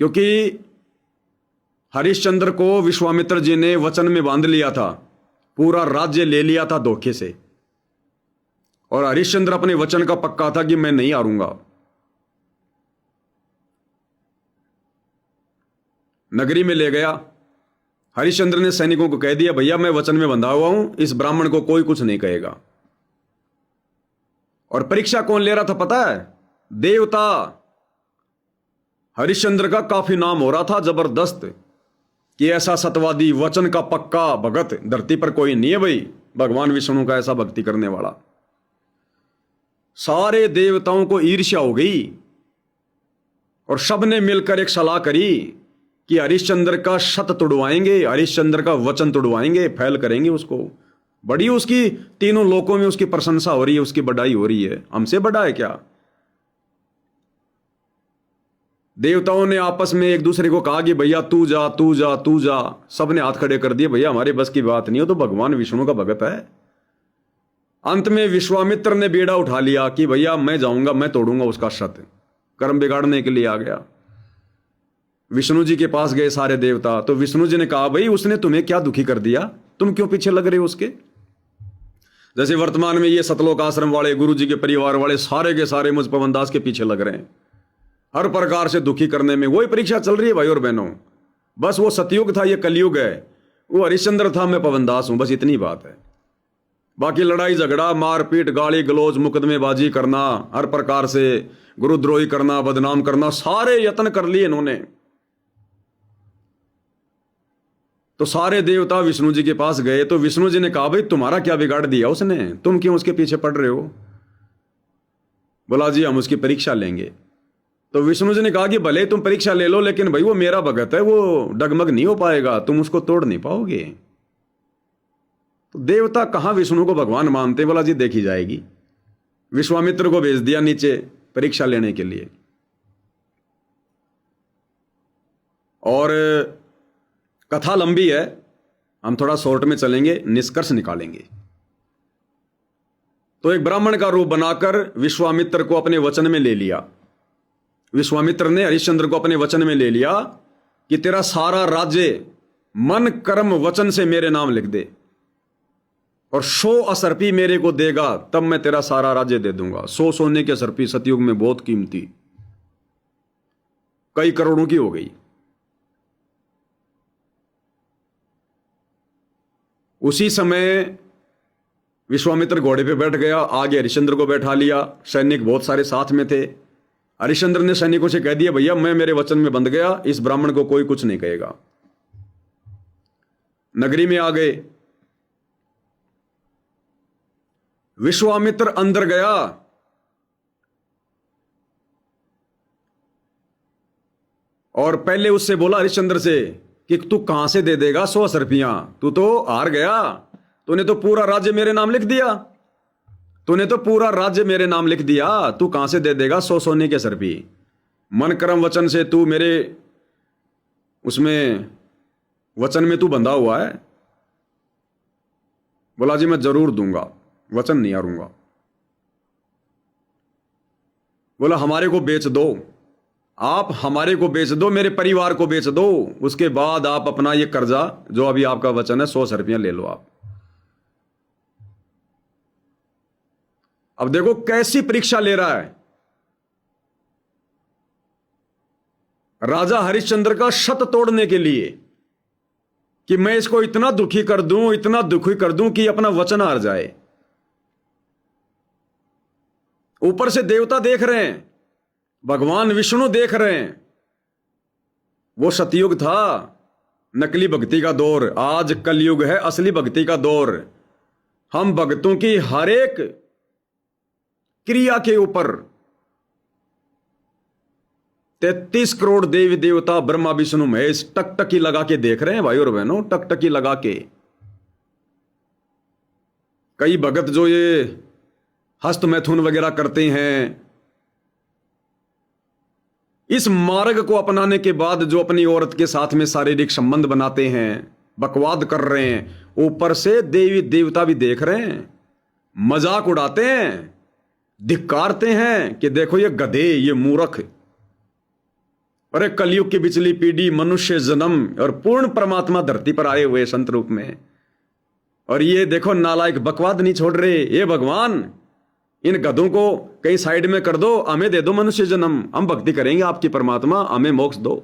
क्योंकि हरिश्चंद्र को विश्वामित्र जी ने वचन में बांध लिया था, पूरा राज्य ले लिया था धोखे से। और हरिश्चंद्र अपने वचन का पक्का था कि मैं नहीं हारूंगा। नगरी में ले गया। हरिश्चंद्र ने सैनिकों को कह दिया, भैया मैं वचन में बंधा हुआ हूं, इस ब्राह्मण को कोई कुछ नहीं कहेगा। और परीक्षा कौन ले रहा था पता है? देवता। हरिश्चंद्र का काफी नाम हो रहा था जबरदस्त, कि ऐसा सतवादी, वचन का पक्का भगत धरती पर कोई नहीं है भाई, भगवान विष्णु का ऐसा भक्ति करने वाला। सारे देवताओं को ईर्ष्या हो गई और सबने मिलकर एक सलाह करी कि हरिश्चंद्र का शत तुड़वाएंगे, हरिश्चंद्र का वचन तुड़वाएंगे, फैल करेंगे उसको। बड़ी उसकी तीनों लोकों में उसकी प्रशंसा हो रही है, उसकी बढ़ाई हो रही है। हमसे बड़ा है क्या? देवताओं ने आपस में एक दूसरे को कहा कि भैया तू जा, तू जा, तू जा। सबने हाथ खड़े कर दिए, भैया हमारे बस की बात नहीं हो, तो भगवान विष्णु का भगत है। अंत में विश्वामित्र ने बीड़ा उठा लिया कि भैया मैं जाऊंगा, मैं तोड़ूंगा उसका शत। कर्म बिगाड़ने के लिए आ गया। विष्णु जी के पास गए सारे देवता, तो विष्णु जी ने कहा, भाई उसने तुम्हें क्या दुखी कर दिया, तुम क्यों पीछे लग रहे हो उसके? जैसे वर्तमान में ये सतलोक आश्रम वाले, गुरु जी के परिवार वाले सारे के सारे मुझ पवनदास के पीछे लग रहे हैं, हर प्रकार से दुखी करने में। वही परीक्षा चल रही है भाई और बहनों। बस वो सतयुग था, ये कलयुग है। वो हरिश्चंद्र था, मैं पवनदास हूं, बस इतनी बात है। बाकी लड़ाई झगड़ा, मारपीट, गाली गलौज, मुकदमेबाजी करना, हर प्रकार से गुरुद्रोही करना, बदनाम करना, सारे यत्न कर लिए इन्होंने। तो सारे देवता विष्णु जी के पास गए, तो विष्णु जी ने कहा, भाई तुम्हारा क्या बिगाड़ दिया उसने, तुम क्यों उसके पीछे पड़ रहे हो? बोला जी हम उसकी परीक्षा लेंगे। तो विष्णु जी ने कहा कि भले तुम परीक्षा ले लो, लेकिन भाई वो मेरा भगत है, वो डगमग नहीं हो पाएगा, तुम उसको तोड़ नहीं पाओगे। तो देवता कहां विष्णु को भगवान मानते? बोला जी देखी जाएगी। विश्वामित्र को भेज दिया नीचे परीक्षा लेने के लिए। और कथा लंबी है, हम थोड़ा शॉर्ट में चलेंगे, निष्कर्ष निकालेंगे। तो एक ब्राह्मण का रूप बनाकर विश्वामित्र को अपने वचन में ले लिया। विश्वामित्र ने हरिश्चंद्र को अपने वचन में ले लिया कि तेरा सारा राज्य मन कर्म वचन से मेरे नाम लिख दे, और 100 असर्पी मेरे को देगा, तब मैं तेरा सारा राज्य दे दूंगा। 100 सोने के असर्पी सतयुग में बहुत कीमती, कई करोड़ों की हो गई। उसी समय विश्वामित्र घोड़े पे बैठ गया, आगे हरिश्चंद्र को बैठा लिया, सैनिक बहुत सारे साथ में थे। हरिश्चंद्र ने सैनिकों से कह दिया, भैया मैं मेरे वचन में बंध गया, इस ब्राह्मण को कोई कुछ नहीं कहेगा। नगरी में आ गए। विश्वामित्र अंदर गया, और पहले उससे बोला हरिश्चंद्र से कि तू कहां से दे देगा 100 असर्पियां, तू तो हार गया, तूने तो पूरा राज्य मेरे नाम लिख दिया, तूने तो पूरा राज्य मेरे नाम लिख दिया, तू कहां से दे देगा 100 सोने के असर्पी? मन कर्म वचन से तू मेरे उसमें वचन में तू बंधा हुआ है। बोला जी मैं जरूर दूंगा, वचन नहीं हारूंगा। बोला हमारे को बेच दो, आप हमारे को बेच दो, मेरे परिवार को बेच दो, उसके बाद आप अपना ये कर्जा जो अभी आपका वचन है 100 रुपया ले लो आप। अब देखो कैसी परीक्षा ले रहा है राजा हरिश्चंद्र का शत तोड़ने के लिए कि मैं इसको इतना दुखी कर दूं, इतना दुखी कर दूं कि अपना वचन हार जाए। ऊपर से देवता देख रहे हैं, भगवान विष्णु देख रहे हैं। वो सतयुग था, नकली भक्ति का दौर। आज कलयुग है, असली भक्ति का दौर। हम भक्तों की हर एक क्रिया के ऊपर 33 करोड़ देवी देवता ब्रह्मा विष्णु महेश टकटकी लगा के देख रहे हैं भाई और बहनों, टकटकी लगा के। कई भगत जो ये हस्त मैथुन वगैरह करते हैं, इस मार्ग को अपनाने के बाद जो अपनी औरत के साथ में शारीरिक संबंध बनाते हैं, बकवाद कर रहे हैं, ऊपर से देवी देवता भी देख रहे हैं, मजाक उड़ाते हैं, धिक्कारते हैं कि देखो ये गधे, ये मूर्ख। अरे कलयुग की बिचली पीढ़ी, मनुष्य जन्म और पूर्ण परमात्मा धरती पर आए हुए संत रूप में, और ये देखो नालायक बकवाद नहीं छोड़ रहे। ये भगवान, इन गधों को कहीं साइड में कर दो, हमें दे दो मनुष्य जन्म, हम भक्ति करेंगे आपकी परमात्मा, हमें मोक्ष दो।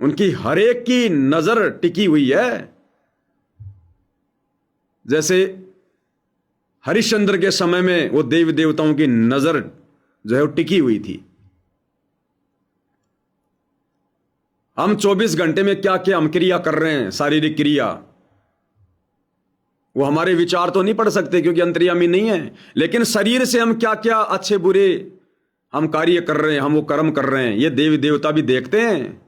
उनकी हर एक की नजर टिकी हुई है। जैसे हरिश्चंद्र के समय में वो देवी देवताओं की नजर जो है वो टिकी हुई थी। हम 24 घंटे में क्या क्या हम क्रिया कर रहे हैं, शारीरिक क्रिया, वो हमारे विचार तो नहीं पढ़ सकते क्योंकि अंतर्यामी नहीं है, लेकिन शरीर से हम क्या क्या अच्छे बुरे हम कार्य कर रहे हैं, हम वो कर्म कर रहे हैं, ये देवी देवता भी देखते हैं।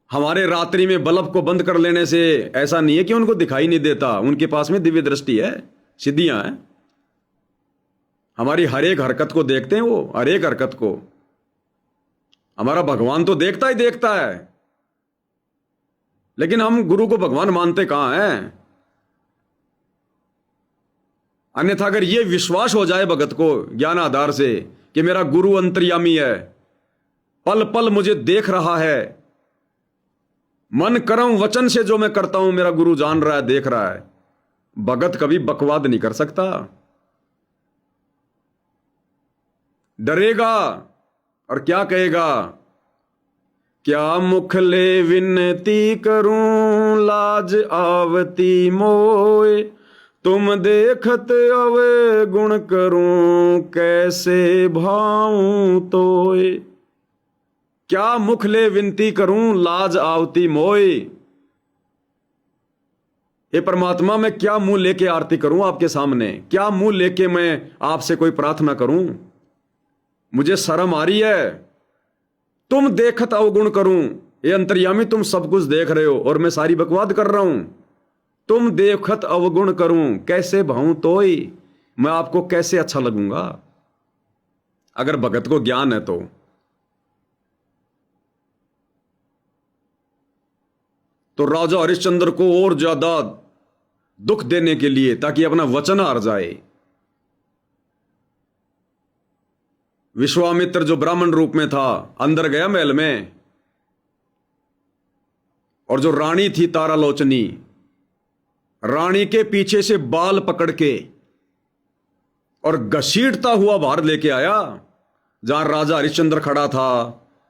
हमारे रात्रि में बल्ब को बंद कर लेने से ऐसा नहीं है कि उनको दिखाई नहीं देता, उनके पास में दिव्य दृष्टि है, सिद्धियां हैं। हमारी हर एक हरकत को देखते हैं, वो हर एक हरकत को। हमारा भगवान तो देखता ही देखता है, लेकिन हम गुरु को भगवान मानते कहां हैं। अन्यथा अगर यह विश्वास हो जाए भगत को ज्ञान आधार से कि मेरा गुरु अंतर्यामी है, पल पल मुझे देख रहा है, मन कर्म वचन से जो मैं करता हूं मेरा गुरु जान रहा है, देख रहा है, भगत कभी बकवाद नहीं कर सकता। डरेगा और क्या कहेगा, क्या मुख ले विनती करूं, लाज आवती मोए, तुम देखत अवे गुण करूं, कैसे भाऊं तोए। क्या मुख ले विनती करूं, लाज आवती मोए। हे परमात्मा, मैं क्या मुंह लेके आरती करूं आपके सामने, क्या मुंह लेके मैं आपसे कोई प्रार्थना करूं, मुझे शर्म आ रही है। तुम देखत अवगुण करूं, ये अंतर्यामी तुम सब कुछ देख रहे हो और मैं सारी बकवाद कर रहा हूं। तुम देखत अवगुण करूं, कैसे भाऊं तोई, मैं आपको कैसे अच्छा लगूंगा। अगर भगत को ज्ञान है तो राजा हरिश्चंद्र को और ज्यादा दुख देने के लिए, ताकि अपना वचन हार जाए, विश्वामित्र जो ब्राह्मण रूप में था अंदर गया महल में, और जो रानी थी तारालोचनी, रानी के पीछे से बाल पकड़ के और घसीटता हुआ बाहर लेके आया जहां राजा हरिश्चंद्र खड़ा था,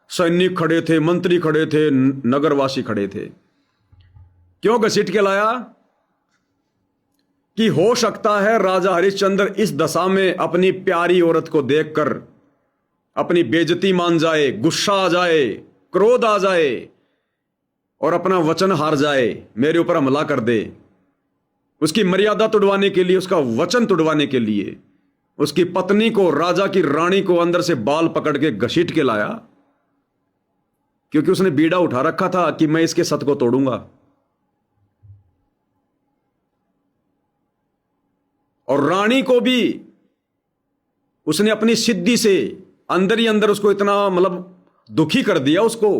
सैनिक खड़े थे, मंत्री खड़े थे, नगरवासी खड़े थे। क्यों घसीट के लाया? कि हो सकता है राजा हरिश्चंद्र इस दशा में अपनी प्यारी औरत को देखकर अपनी बेइज्जती मान जाए, गुस्सा आ जाए, क्रोध आ जाए और अपना वचन हार जाए, मेरे ऊपर हमला कर दे। उसकी मर्यादा तुड़वाने के लिए, उसका वचन तुड़वाने के लिए उसकी पत्नी को, राजा की रानी को अंदर से बाल पकड़ के घसीट के लाया, क्योंकि उसने बीड़ा उठा रखा था कि मैं इसके सत को तोड़ूंगा। और रानी को भी उसने अपनी सिद्धि से अंदर ही अंदर उसको इतना दुखी कर दिया उसको।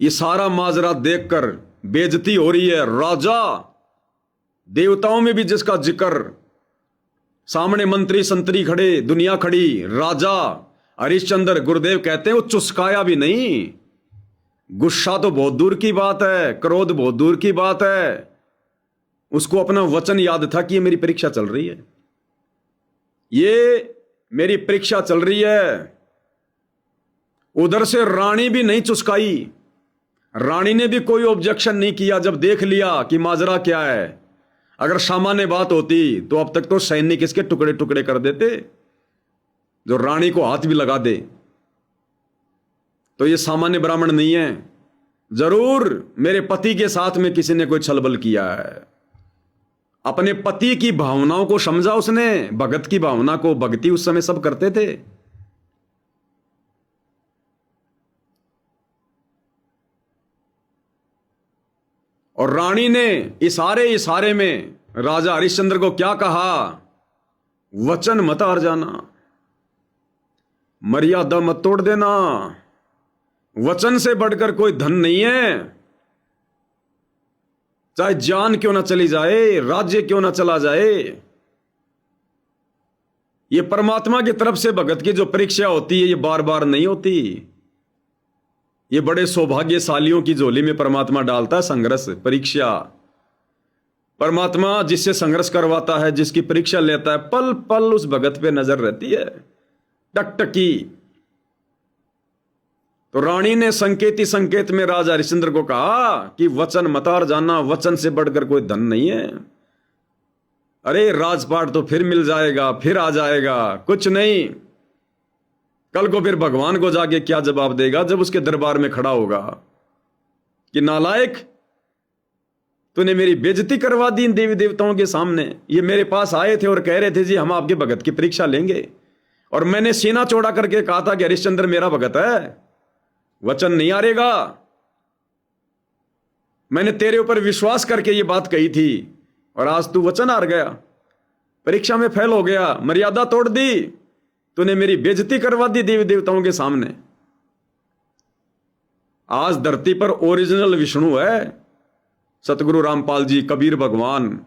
ये सारा माजरा देखकर बेइज्जती हो रही है। राजा, देवताओं में भी जिसका जिक्र सामने मंत्री संतरी खड़े, दुनिया खड़ी, राजा हरिश्चंद्र। गुरुदेव कहते हैं वो चुस्काया भी नहीं। गुस्सा तो बहुत दूर की बात है, क्रोध बहुत दूर की बात है। उसको अपना वचन याद था कि ये मेरी परीक्षा चल रही है, ये मेरी परीक्षा चल रही है। उधर से रानी भी नहीं चुस्काई, रानी ने भी कोई ऑब्जेक्शन नहीं किया जब देख लिया कि माजरा क्या है। अगर सामान्य बात होती तो अब तक तो सैनिक इसके टुकड़े टुकड़े कर देते, जो रानी को हाथ भी लगा दे। तो ये सामान्य ब्राह्मण नहीं है, जरूर मेरे पति के साथ में किसी ने कोई छलबल किया है। अपने पति की भावनाओं को समझा उसने, भगत की भावना को। भक्ति उस समय सब करते थे। और रानी ने इशारे इशारे में राजा हरिश्चंद्र को क्या कहा? वचन मत हार जाना, मर्यादा मत तोड़ देना। वचन से बढ़कर कोई धन नहीं है। चाहे जान क्यों ना चली जाए, राज्य क्यों ना चला जाए। ये परमात्मा की तरफ से भगत की जो परीक्षा होती है, ये बार बार नहीं होती। ये बड़े सौभाग्यशालियों की झोली में परमात्मा डालता है संघर्ष, परीक्षा। परमात्मा जिससे संघर्ष करवाता है, जिसकी परीक्षा लेता है, पल पल उस भगत पे नजर रहती है, टकटकी। तो रानी ने संकेती संकेत में राजा हरिश्चंद्र को कहा कि वचन मत हार जाना, वचन से बढ़कर कोई धन नहीं है। अरे राजपाट तो फिर मिल जाएगा, फिर आ जाएगा, कुछ नहीं। कल को फिर भगवान को जाके क्या जवाब देगा जब उसके दरबार में खड़ा होगा कि नालायक, तूने मेरी बेइज्जती करवा दी इन देवी देवताओं के सामने। ये मेरे पास आए थे और कह रहे थे जी हम आपके भगत की परीक्षा लेंगे, और मैंने सीना चौड़ा करके कहा था कि हरिश्चंद्र मेरा भगत है, वचन नहीं हारेगा। मैंने तेरे ऊपर विश्वास करके ये बात कही थी, और आज तू वचन हार गया, परीक्षा में फेल हो गया, मर्यादा तोड़ दी, तूने मेरी बेइज्जती करवा दी देवी देवताओं के सामने। आज धरती पर ओरिजिनल विष्णु है, सतगुरु रामपाल जी, कबीर भगवान,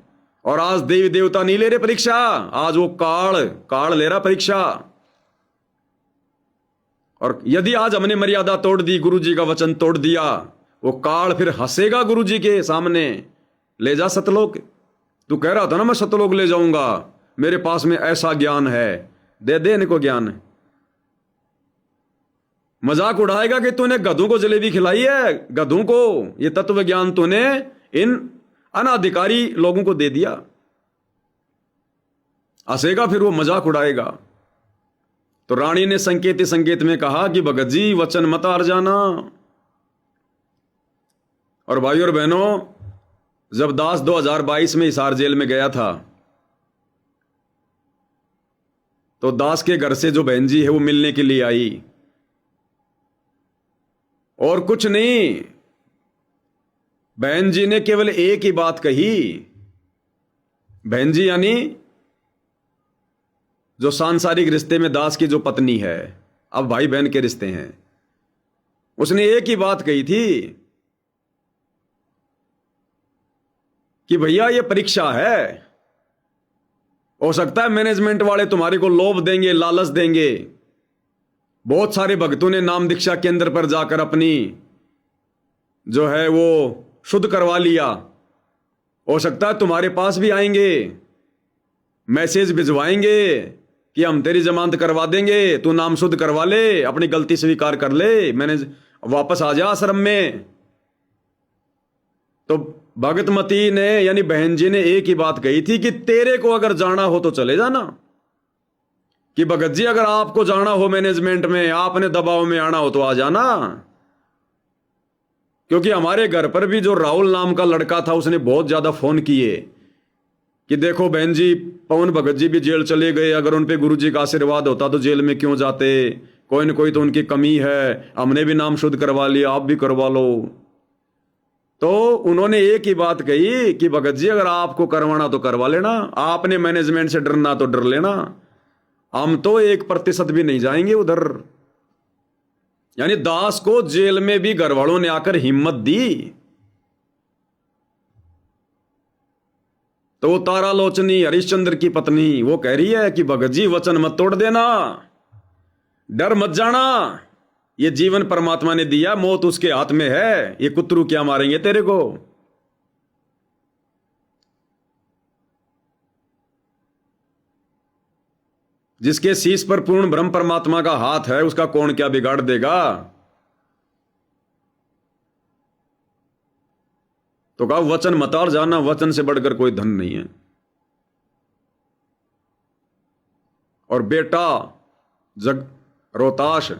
और आज देवी देवता नहीं ले रहे परीक्षा, आज वो काल ले रहा परीक्षा। और यदि आज हमने मर्यादा तोड़ दी, गुरु जी का वचन तोड़ दिया, वो काल फिर हंसेगा गुरु जी के सामने, ले जा सतलोक। तू कह रहा था ना मैं सतलोक ले जाऊंगा, मेरे पास में ऐसा ज्ञान है, दे दे इनको ज्ञान। मजाक उड़ाएगा कि तूने गधों को जलेबी खिलाई है, गधों को ये तत्व ज्ञान तूने इन अनाधिकारी लोगों को दे दिया। हंसेगा, फिर वो मजाक उड़ाएगा। तो रानी ने संकेत संकेत में कहा कि भगत जी वचन मत हार जाना। और भाइयों और बहनों, जब दास 2022 में हिसार जेल में गया था, तो दास के घर से जो बहन जी है वो मिलने के लिए आई, और कुछ नहीं, बहन जी ने केवल एक ही बात कही। बहन जी यानी जो सांसारिक रिश्ते में दास की जो पत्नी है, अब भाई बहन के रिश्ते हैं, उसने एक ही बात कही थी कि भैया ये परीक्षा है, हो सकता है मैनेजमेंट वाले तुम्हारे को लोभ देंगे, लालच देंगे। बहुत सारे भक्तों ने नाम दीक्षा केंद्र पर जाकर अपनी जो है वो शुद्ध करवा लिया। हो सकता है तुम्हारे पास भी आएंगे, मैसेज भिजवाएंगे कि हम तेरी जमानत करवा देंगे, तू नाम शुद्ध करवा ले, अपनी गलती स्वीकार कर ले, मैंने वापस आ जा आश्रम में। तो भगतमती ने यानी बहन जी ने एक ही बात कही थी कि तेरे को अगर जाना हो तो चले जाना, कि भगत जी अगर आपको जाना हो मैनेजमेंट में, आपने दबाव में आना हो तो आ जाना। क्योंकि हमारे घर पर भी जो राहुल नाम का लड़का था, उसने बहुत ज्यादा फोन किए कि देखो बहन जी, पवन भगत जी भी जेल चले गए, अगर उन पे गुरु जी का आशीर्वाद होता तो जेल में क्यों जाते, कोई न कोई तो उनकी कमी है, हमने भी नाम शुद्ध करवा लिया, आप भी करवा लो। तो उन्होंने एक ही बात कही कि भगत जी अगर आपको करवाना तो करवा लेना, आपने मैनेजमेंट से डरना तो डर लेना, हम तो 1% भी नहीं जाएंगे उधर। यानी दास को जेल में भी घर वालों ने आकर हिम्मत दी। तो वो तारालोचनी हरिश्चंद्र की पत्नी वो कह रही है कि भगत जी वचन मत तोड़ देना, डर मत जाना, ये जीवन परमात्मा ने दिया, मौत उसके हाथ में है, ये कुत्तरू क्या मारेंगे तेरे को। जिसके शीश पर पूर्ण ब्रह्म परमात्मा का हाथ है उसका कौन क्या बिगाड़ देगा। तो कहा वचन मतार जाना, वचन से बढ़कर कोई धन नहीं है। और बेटा जग रोहताश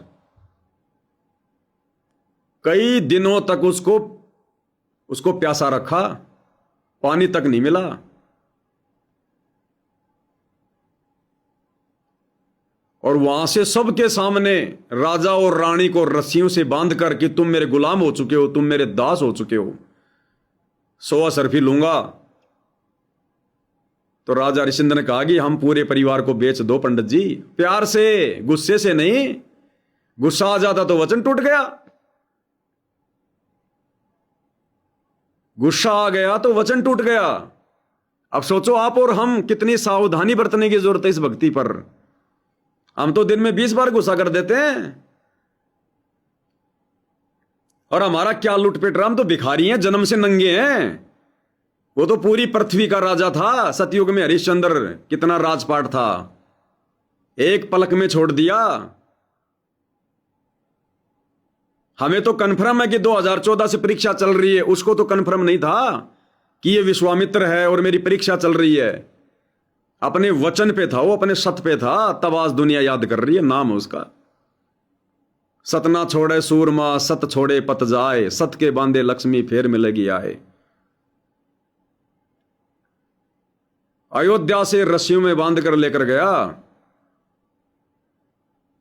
कई दिनों तक उसको प्यासा रखा, पानी तक नहीं मिला। और वहां से सबके सामने राजा और रानी को रस्सियों से बांध कर कि तुम मेरे गुलाम हो चुके हो, तुम मेरे दास हो चुके हो, 100 सरफी लूंगा। तो राजा हरिश्चंद्र ने कहा कि हम पूरे परिवार को बेच दो पंडित जी, प्यार से, गुस्से से नहीं। गुस्सा आ जाता तो वचन टूट गया, गुस्सा आ गया तो वचन टूट गया। अब सोचो आप और हम कितनी सावधानी बरतने की जरूरत है इस भक्ति पर। हम तो दिन में 20 बार गुस्सा कर देते हैं। और हमारा क्या लुटपेट रहा, हम तो भिखारी हैं, जन्म से नंगे हैं। वो तो पूरी पृथ्वी का राजा था सतयुग में हरिश्चंद्र, कितना राजपाट था, एक पलक में छोड़ दिया। हमें तो कन्फर्म है कि 2014 से परीक्षा चल रही है, उसको तो कन्फर्म नहीं था कि ये विश्वामित्र है और मेरी परीक्षा चल रही है। अपने वचन पे था वो, अपने सत पे था, तब आज दुनिया याद कर रही है, नाम है उसका। सतना छोड़े सूरमा, सत छोड़े पत जाए, सत के बांधे लक्ष्मी फेर मिलेगी आए। अयोध्या से रस्सियों में बांध कर लेकर गया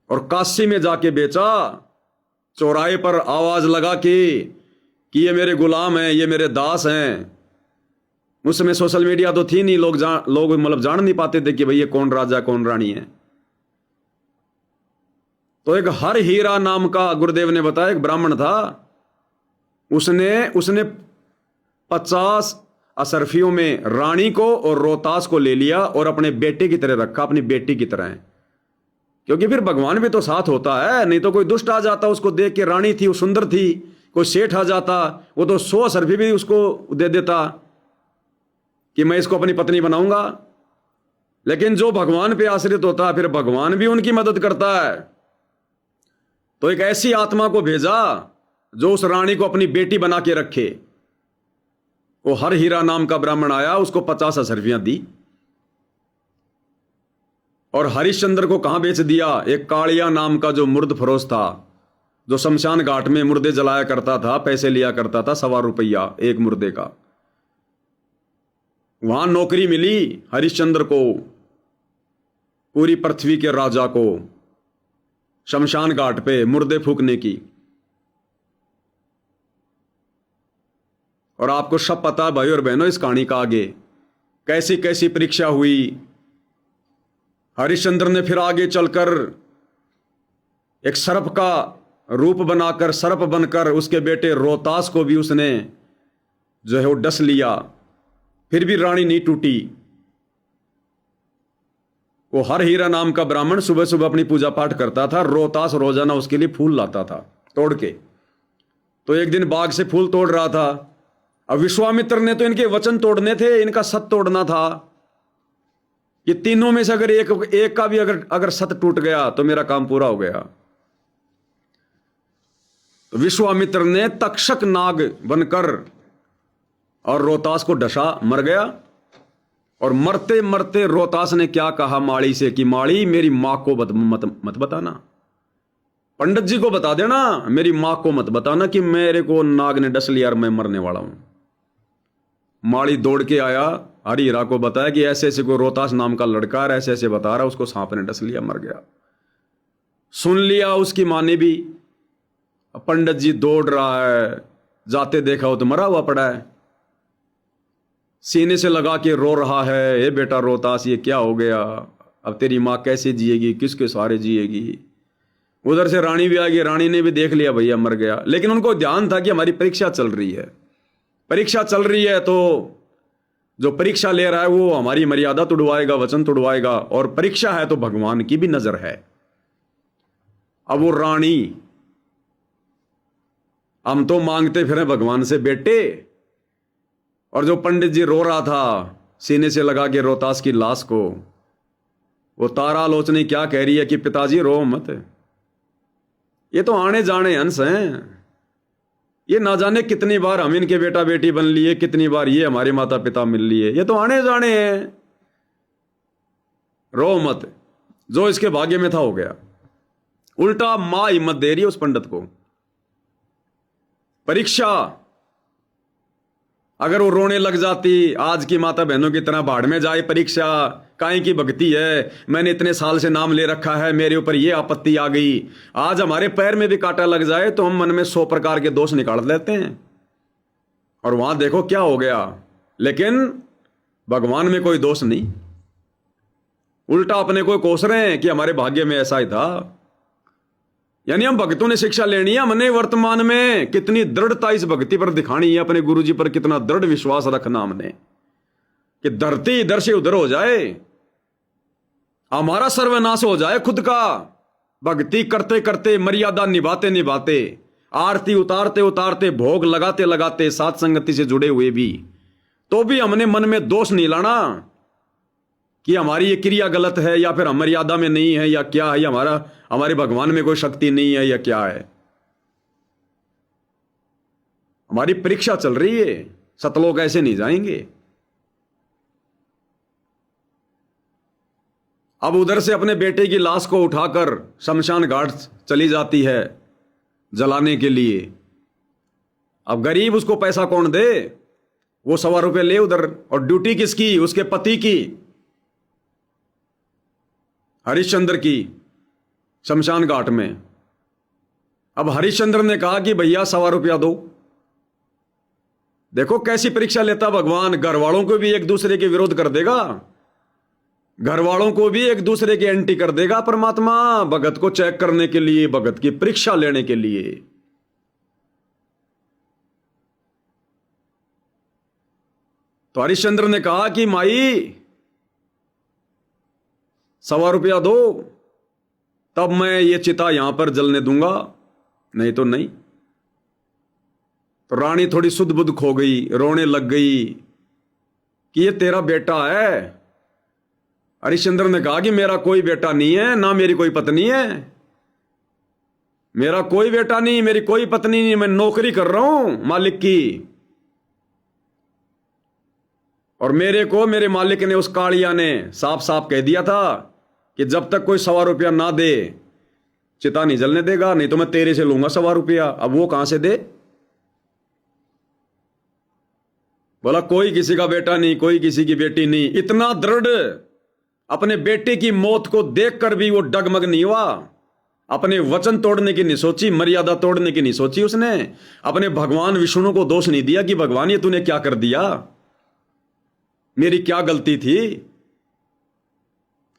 और काशी में जाके बेचा। चौराहे पर आवाज लगा कि ये मेरे गुलाम हैं, ये मेरे दास हैं। उसमें सोशल मीडिया तो थी नहीं, लोग मतलब जान नहीं पाते थे कि भाई ये कौन राजा कौन रानी है। तो एक हर हीरा नाम का गुरुदेव ने बताया, एक ब्राह्मण था, उसने 50 असरफियों में रानी को और रोहतास को ले लिया और अपने बेटे की तरह रखा, अपनी बेटी की तरह। क्योंकि फिर भगवान भी तो साथ होता है, नहीं तो कोई दुष्ट आ जाता उसको देख के, रानी थी वो सुंदर थी, कोई सेठ आ जाता वो तो 100 असरफी भी उसको दे देता कि मैं इसको अपनी पत्नी बनाऊंगा। लेकिन जो भगवान पे आश्रित होता है फिर भगवान भी उनकी मदद करता है। तो एक ऐसी आत्मा को भेजा जो उस रानी को अपनी बेटी बना के रखे। वो हर हीरा नाम का ब्राह्मण आया, उसको 50 असरफियां दी और हरिश्चंद्र को कहां बेच दिया, एक कालिया नाम का जो मुर्द फरोश था, जो शमशान घाट में मुर्दे जलाया करता था, पैसे लिया करता था, 1.25 रुपया एक मुर्दे का। वहां नौकरी मिली हरिश्चंद्र को, पूरी पृथ्वी के राजा को, शमशान घाट पे मुर्दे फूकने की। और आपको सब पता है भाई और बहनों इस कहानी का आगे कैसी कैसी परीक्षा हुई। हरिश्चंद्र ने फिर आगे चलकर एक सर्प का रूप बनाकर, सर्प बनकर उसके बेटे रोहतास को भी उसने जो है वो डस लिया, फिर भी रानी नहीं टूटी। वो हर हीरा नाम का ब्राह्मण सुबह सुबह अपनी पूजा पाठ करता था, रोहतास रोजाना उसके लिए फूल लाता था तोड़ के। तो एक दिन बाग से फूल तोड़ रहा था। अब विश्वामित्र ने तो इनके वचन तोड़ने थे, इनका सत तोड़ना था कि तीनों में से अगर एक का भी अगर सत टूट गया तो मेरा काम पूरा हो गया। तो विश्वामित्र ने तक्षक नाग बनकर और रोहतास को डसा, मर गया। और मरते मरते रोहतास ने क्या कहा माड़ी से कि माड़ी मेरी मां को मत बताना, पंडित जी को बता देना, मेरी मां को मत बताना कि मेरे को नाग ने डस लिया और मैं मरने वाला हूं। माड़ी दौड़ के आया, हरिहीरा को बताया कि ऐसे ऐसे को रोहतास नाम का लड़का है, ऐसे ऐसे बता रहा, उसको सांप ने डस लिया, मर गया। सुन लिया उसकी मां ने भी। पंडित जी दौड़ रहा है, जाते देखा हो तो मरा हुआ पड़ा है, सीने से लगा के रो रहा है, ए बेटा रोहतास ये क्या हो गया, अब तेरी माँ कैसे जिएगी, किसके सहारे जिएगी। उधर से रानी भी आ गई, रानी ने भी देख लिया भैया मर गया। लेकिन उनको ध्यान था कि हमारी परीक्षा चल रही है, परीक्षा चल रही है तो जो परीक्षा ले रहा है वो हमारी मर्यादा तुड़वाएगा, वचन तुड़वाएगा, और परीक्षा है तो भगवान की भी नजर है। अब वो रानी, हम तो मांगते फिरे भगवान से बेटे, और जो पंडित जी रो रहा था सीने से लगा के रोहतास की लाश को, वो तारा लोचनी क्या कह रही है कि पिताजी रो मत, ये तो आने जाने अंश हैं, ये ना जाने कितनी बार हम इनके बेटा बेटी बन लिए, कितनी बार ये हमारे माता पिता मिल लिए, ये तो आने जाने हैं, रो मत। जो इसके भाग्य में था हो गया। उल्टा मां हिम्मत दे रही है उस पंडित को। परीक्षा, अगर वो रोने लग जाती, आज की माता बहनों की तरह भाड़ में जाए परीक्षा, काहे की भक्ति है, मैंने इतने साल से नाम ले रखा है, मेरे ऊपर ये आपत्ति आ गई, आज हमारे पैर में भी कांटा लग जाए तो हम मन में 100 प्रकार के दोष निकाल लेते हैं, और वहां देखो क्या हो गया। लेकिन भगवान में कोई दोष नहीं, उल्टा अपने को कोस रहे हैं कि हमारे भाग्य में ऐसा ही था। यानी हम भक्तों ने शिक्षा लेनी है, हमने वर्तमान में कितनी दृढ़ता इस भक्ति पर दिखानी है, अपने गुरु जी पर कितना दृढ़ विश्वास रखना हमने, कि धरती इधर से उधर हो जाए, हमारा सर्वनाश हो जाए खुद का, भक्ति करते करते, मर्यादा निभाते निभाते, आरती उतारते उतारते, भोग लगाते लगाते, साथ संगति से जुड़े हुए भी, तो भी हमने मन में दोष नहीं लाना कि हमारी ये क्रिया गलत है, या फिर हम मर्यादा में नहीं है, या क्या है, या हमारे भगवान में कोई शक्ति नहीं है, या क्या है। हमारी परीक्षा चल रही है, सतलोक ऐसे नहीं जाएंगे। अब उधर से अपने बेटे की लाश को उठाकर शमशान घाट चली जाती है जलाने के लिए। अब गरीब, उसको पैसा कौन दे, वो 100 रुपये ले उधर, और ड्यूटी किसकी, उसके पति की, हरिश्चंद्र की, शमशान घाट में। अब हरिश्चंद्र ने कहा कि भैया 100 रुपया दो। देखो कैसी परीक्षा लेता भगवान, घर वालों को भी एक दूसरे के विरोध कर देगा, घर वालों को भी एक दूसरे के एंटी कर देगा परमात्मा, भगत को चेक करने के लिए, भगत की परीक्षा लेने के लिए। तो हरिश्चंद्र ने कहा कि माई 100 रुपया दो, तब मैं ये चिता यहां पर जलने दूंगा, नहीं तो नहीं। तो रानी थोड़ी सुध बुध खो गई, रोने लग गई कि ये तेरा बेटा है। हरिश्चंद्र ने कहा कि मेरा कोई बेटा नहीं है, ना मेरी कोई पत्नी है, मेरा कोई बेटा नहीं, मेरी कोई पत्नी नहीं, मैं नौकरी कर रहा हूं मालिक की, और मेरे को मेरे मालिक ने, उस कालिया ने साफ साफ कह दिया था कि जब तक कोई 100 रुपया ना दे चिता नहीं जलने देगा, नहीं तो मैं तेरे से लूंगा 100 रुपया। अब वो कहां से दे? बोला कोई किसी का बेटा नहीं, कोई किसी की बेटी नहीं। इतना दृढ़, अपने बेटे की मौत को देखकर भी वो डगमग नहीं हुआ, अपने वचन तोड़ने की नहीं सोची, मर्यादा तोड़ने की नहीं सोची उसने, अपने भगवान विष्णु को दोष नहीं दिया कि भगवान ये तूने क्या कर दिया, मेरी क्या गलती थी।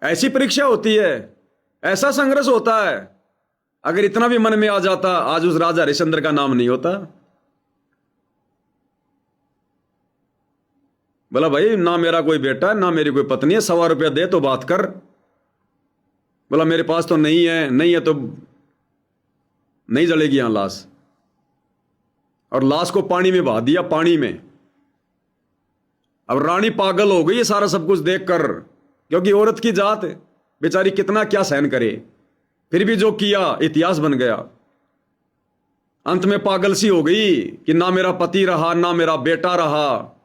ऐसी परीक्षा होती है, ऐसा संघर्ष होता है। अगर इतना भी मन में आ जाता, आज उस राजा हरिश्चंद्र का नाम नहीं होता। बोला भाई ना मेरा कोई बेटा है, ना मेरी कोई पत्नी है, 100 रुपया दे तो बात कर। बोला मेरे पास तो नहीं है, नहीं है तो नहीं जलेगी यहां लाश। और लाश को पानी में बहा दिया, पानी में। अब रानी पागल हो गई ये सारा सब कुछ देखकर, क्योंकि औरत की जात बेचारी कितना क्या सहन करे, फिर भी जो किया इतिहास बन गया। अंत में पागल सी हो गई कि ना मेरा पति रहा, ना मेरा बेटा रहा,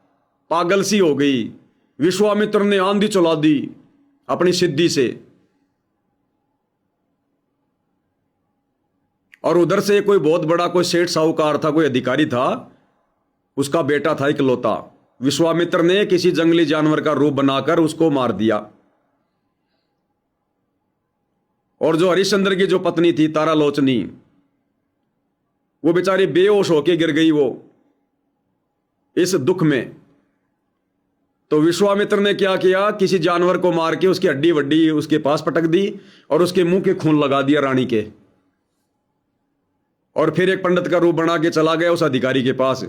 पागल सी हो गई। विश्वामित्र ने आंधी चला दी अपनी सिद्धि से, और उधर से कोई बहुत बड़ा कोई सेठ साहूकार था, कोई अधिकारी था, उसका बेटा था इकलौता। विश्वामित्र ने किसी जंगली जानवर का रूप बनाकर उसको मार दिया। और जो हरिश्चंद्र की जो पत्नी थी तारा लोचनी, वो बेचारी बेहोश होके गिर गई वो इस दुख में। तो विश्वामित्र ने क्या किया, किसी जानवर को मार के उसकी हड्डी वड्डी उसके पास पटक दी और उसके मुंह के खून लगा दिया रानी के। और फिर एक पंडित का रूप बना के चला गया उस अधिकारी के पास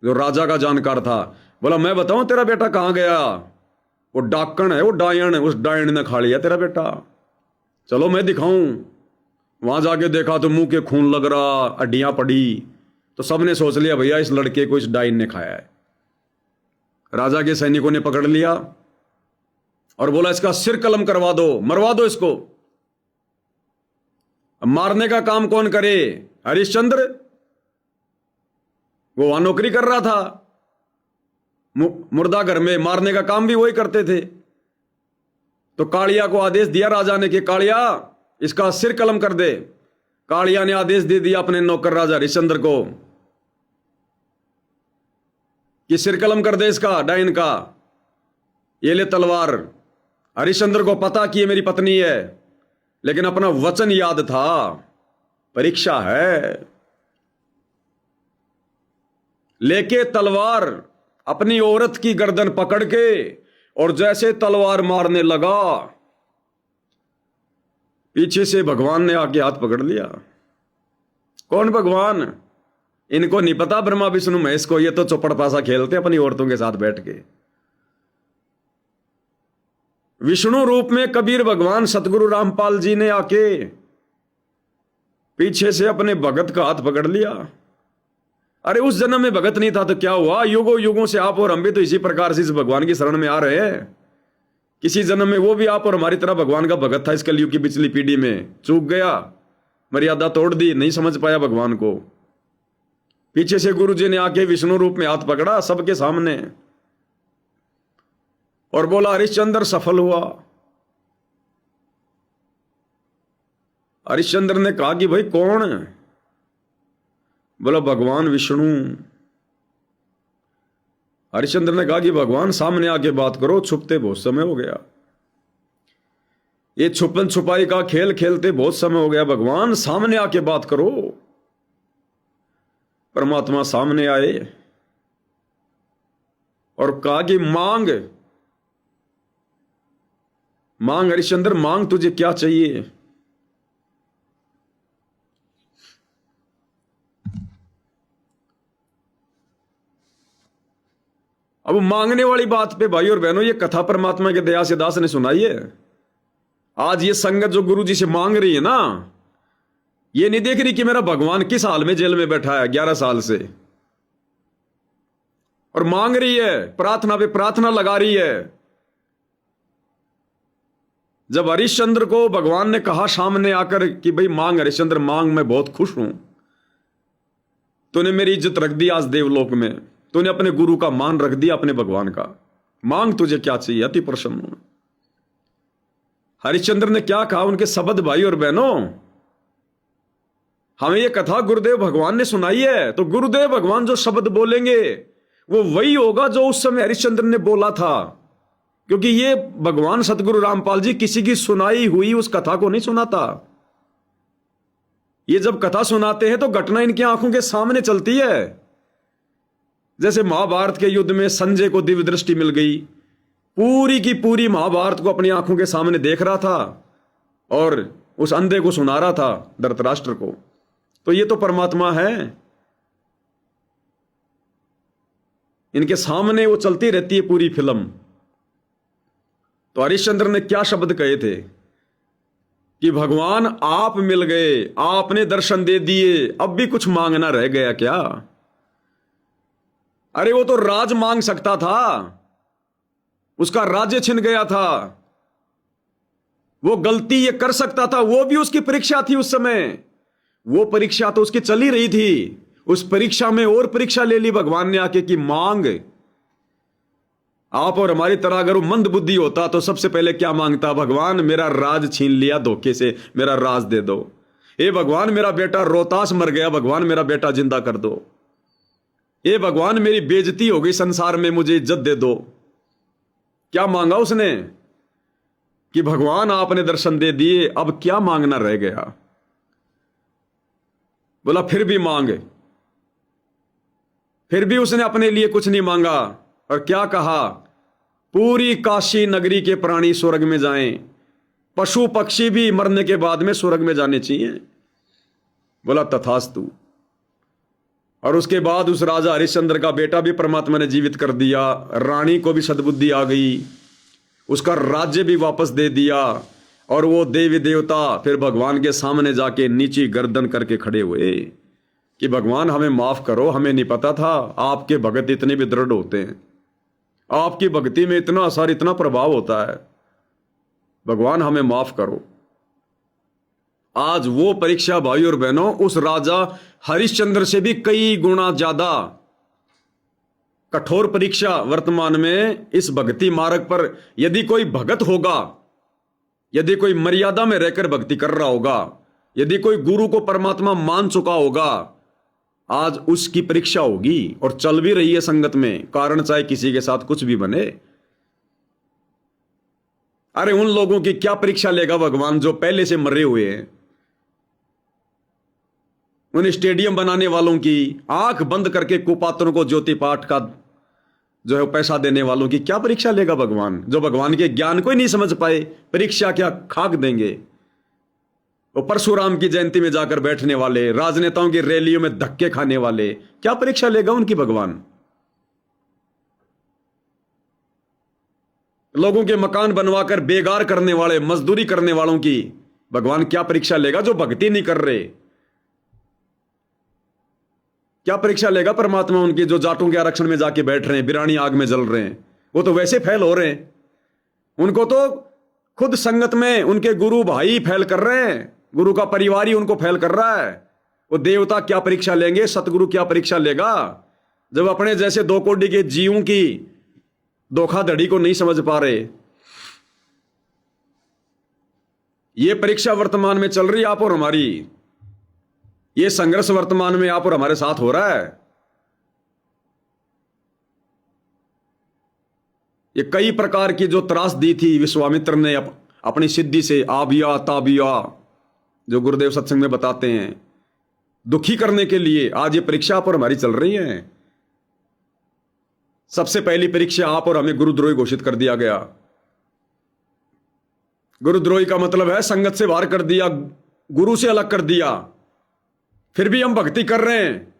जो राजा का जानकार था। बोला मैं बताऊं तेरा बेटा कहां गया? वो डाकण है, वो डायन है, उस डायन ने खा लिया तेरा बेटा। चलो मैं दिखाऊं। वहां जाके देखा तो मुंह के खून लग रहा, हड्डियां पड़ी। तो सबने सोच लिया भैया इस लड़के को इस डायन ने खाया है। राजा के सैनिकों ने पकड़ लिया और बोला इसका सिर कलम करवा दो, मरवा दो इसको। अब मारने का काम कौन करे? हरिश्चंद्र, वो वहां नौकरी कर रहा था मुर्दा घर में, मारने का काम भी वही करते थे। तो कालिया को आदेश दिया राजा ने कि कालिया इसका सिर कलम कर दे। कालिया ने आदेश दे दिया अपने नौकर राजा हरिश्चंद्र को कि सिर कलम कर दे इसका, डायन का। ये ले तलवार। हरिश्चंद्र को पता कि ये मेरी पत्नी है, लेकिन अपना वचन याद था, परीक्षा है। लेके तलवार अपनी औरत की गर्दन पकड़ के और जैसे तलवार मारने लगा, पीछे से भगवान ने आके हाथ पकड़ लिया। कौन भगवान? इनको नहीं पता ब्रह्मा विष्णु महेश को, ये तो चौपड़ पासा खेलते अपनी औरतों के साथ बैठ के। विष्णु रूप में कबीर भगवान सतगुरु रामपाल जी ने आके पीछे से अपने भगत का हाथ पकड़ लिया। अरे उस जन्म में भगत नहीं था तो क्या हुआ? युगों युगों से आप और हम भी तो इसी प्रकार से इस भगवान की शरण में आ रहे हैं। किसी जन्म में वो भी आप और हमारी तरह भगवान का भगत था। इस कलयुग की पिछली पीढ़ी में चूक गया, मर्यादा तोड़ दी, नहीं समझ पाया भगवान को। पीछे से गुरु जी ने आके विष्णु रूप में हाथ पकड़ा सबके सामने और बोला हरिश्चंद्र सफल हुआ। हरिश्चंद्र ने कहा कि भाई कौन? बोला भगवान विष्णु। हरिश्चंद्र ने कहा कि भगवान सामने आके बात करो, छुपते बहुत समय हो गया। ये छुपन छुपाई का खेल खेलते बहुत समय हो गया, भगवान सामने आके बात करो। परमात्मा सामने आए और कहा कि मांग मांग हरिश्चंद्र, मांग, तुझे क्या चाहिए? अब मांगने वाली बात पे भाई और बहनों, ये कथा परमात्मा के दया से दास ने सुनाई है। आज ये संगत जो गुरु जी से मांग रही है ना, ये नहीं देख रही कि मेरा भगवान किस हाल में जेल में बैठा है 11 साल से, और मांग रही है, प्रार्थना पे प्रार्थना लगा रही है। जब हरिश्चंद्र को भगवान ने कहा सामने आकर कि भाई मांग हरिश्चंद्र मांग, मैं बहुत खुश हूं, तूने मेरी इज्जत रख दी आज देवलोक में, तूने अपने गुरु का मान रख दिया अपने भगवान का, मांग तुझे क्या चाहिए? अति प्रसन्न हूं। हरिश्चंद्र ने क्या कहा? उनके शब्द भाई और बहनों, हमें यह कथा गुरुदेव भगवान ने सुनाई है, तो गुरुदेव भगवान जो शब्द बोलेंगे वो वही होगा जो उस समय हरिश्चंद्र ने बोला था। क्योंकि ये भगवान सतगुरु रामपाल जी किसी की सुनाई हुई उस कथा को नहीं सुनाता। ये जब कथा सुनाते हैं तो घटना इनकी आंखों के सामने चलती है। जैसे महाभारत के युद्ध में संजय को दिव्य दृष्टि मिल गई, पूरी की पूरी महाभारत को अपनी आंखों के सामने देख रहा था और उस अंधे को सुना रहा था, धृतराष्ट्र को। तो ये तो परमात्मा है, इनके सामने वो चलती रहती है पूरी फिल्म। तो हरिश्चंद्र ने क्या शब्द कहे थे कि भगवान आप मिल गए, आपने दर्शन दे दिए, अब भी कुछ मांगना रह गया क्या? अरे वो तो राज मांग सकता था, उसका राज्य छिन गया था, वो गलती ये कर सकता था, वो भी उसकी परीक्षा थी उस समय। वो परीक्षा तो उसकी चल ही रही थी, उस परीक्षा में और परीक्षा ले ली भगवान ने आके कि मांग। आप और हमारी तरह अगर वो मंद बुद्धि होता तो सबसे पहले क्या मांगता? भगवान मेरा राज छीन लिया धोखे से, मेरा राज दे दो। हे भगवान मेरा बेटा रोहतास मर गया, भगवान मेरा बेटा जिंदा कर दो। हे भगवान मेरी बेइज्जती हो गई संसार में, मुझे इज्जत दे दो। क्या मांगा उसने कि भगवान आपने दर्शन दे दिए, अब क्या मांगना रह गया? बोला फिर भी मांग। फिर भी उसने अपने लिए कुछ नहीं मांगा और क्या कहा? पूरी काशी नगरी के प्राणी स्वर्ग में जाएं, पशु पक्षी भी मरने के बाद में स्वर्ग में जाने चाहिए। बोला तथास्तु। और उसके बाद उस राजा हरिश्चंद्र का बेटा भी परमात्मा ने जीवित कर दिया, रानी को भी सद्बुद्धि आ गई, उसका राज्य भी वापस दे दिया, और वो देवी देवता फिर भगवान के सामने जाके नीची गर्दन करके खड़े हुए कि भगवान हमें माफ करो, हमें नहीं पता था आपके भगत इतने भी दृढ़ होते हैं, आपकी भक्ति में इतना असर, इतना प्रभाव होता है, भगवान हमें माफ करो। आज वो परीक्षा भाई और बहनों उस राजा हरिश्चंद्र से भी कई गुना ज्यादा कठोर परीक्षा वर्तमान में इस भक्ति मार्ग पर यदि कोई भगत होगा, यदि कोई मर्यादा में रहकर भक्ति कर रहा होगा, यदि कोई गुरु को परमात्मा मान चुका होगा, आज उसकी परीक्षा होगी और चल भी रही है संगत में, कारण चाहे किसी के साथ कुछ भी बने। अरे उन लोगों की क्या परीक्षा लेगा भगवान जो पहले से मरे हुए हैं? उन स्टेडियम बनाने वालों की, आंख बंद करके कुपात्रों को ज्योति पाठ का जो है पैसा देने वालों की क्या परीक्षा लेगा भगवान, जो भगवान के ज्ञान को ही नहीं समझ पाए? परीक्षा क्या खाक देंगे? वो परशुराम की जयंती में जाकर बैठने वाले, राजनेताओं की रैलियों में धक्के खाने वाले, क्या परीक्षा लेगा उनकी भगवान? लोगों के मकान बनवाकर बेगार करने वाले, मजदूरी करने वालों की भगवान क्या परीक्षा लेगा? जो भक्ति नहीं कर रहे, क्या परीक्षा लेगा परमात्मा उनकी? जो जाटों के आरक्षण में जाके बैठ रहे हैं, बिरानी आग में जल रहे हैं, वो तो वैसे फैल हो रहे हैं। उनको तो खुद संगत में उनके गुरु भाई फैल कर रहे हैं, गुरु का परिवार ही उनको फैल कर रहा है। वो देवता क्या परीक्षा लेंगे? सतगुरु क्या परीक्षा लेगा? जब अपने जैसे दो कोटि के जीवों की धोखाधड़ी को नहीं समझ पा रहे। ये परीक्षा वर्तमान में चल रही आप और हमारी, ये संघर्ष वर्तमान में आप और हमारे साथ हो रहा है। ये कई प्रकार की जो त्रास दी थी विश्वामित्र ने अपनी सिद्धि से, आबिया ताबिया, जो गुरुदेव सत्संग में बताते हैं, दुखी करने के लिए आज ये परीक्षा आप और हमारी चल रही है। सबसे पहली परीक्षा आप और हमें गुरुद्रोही घोषित कर दिया गया। गुरुद्रोही का मतलब है संगत से बाहर कर दिया, गुरु से अलग कर दिया। फिर भी हम भक्ति कर रहे हैं।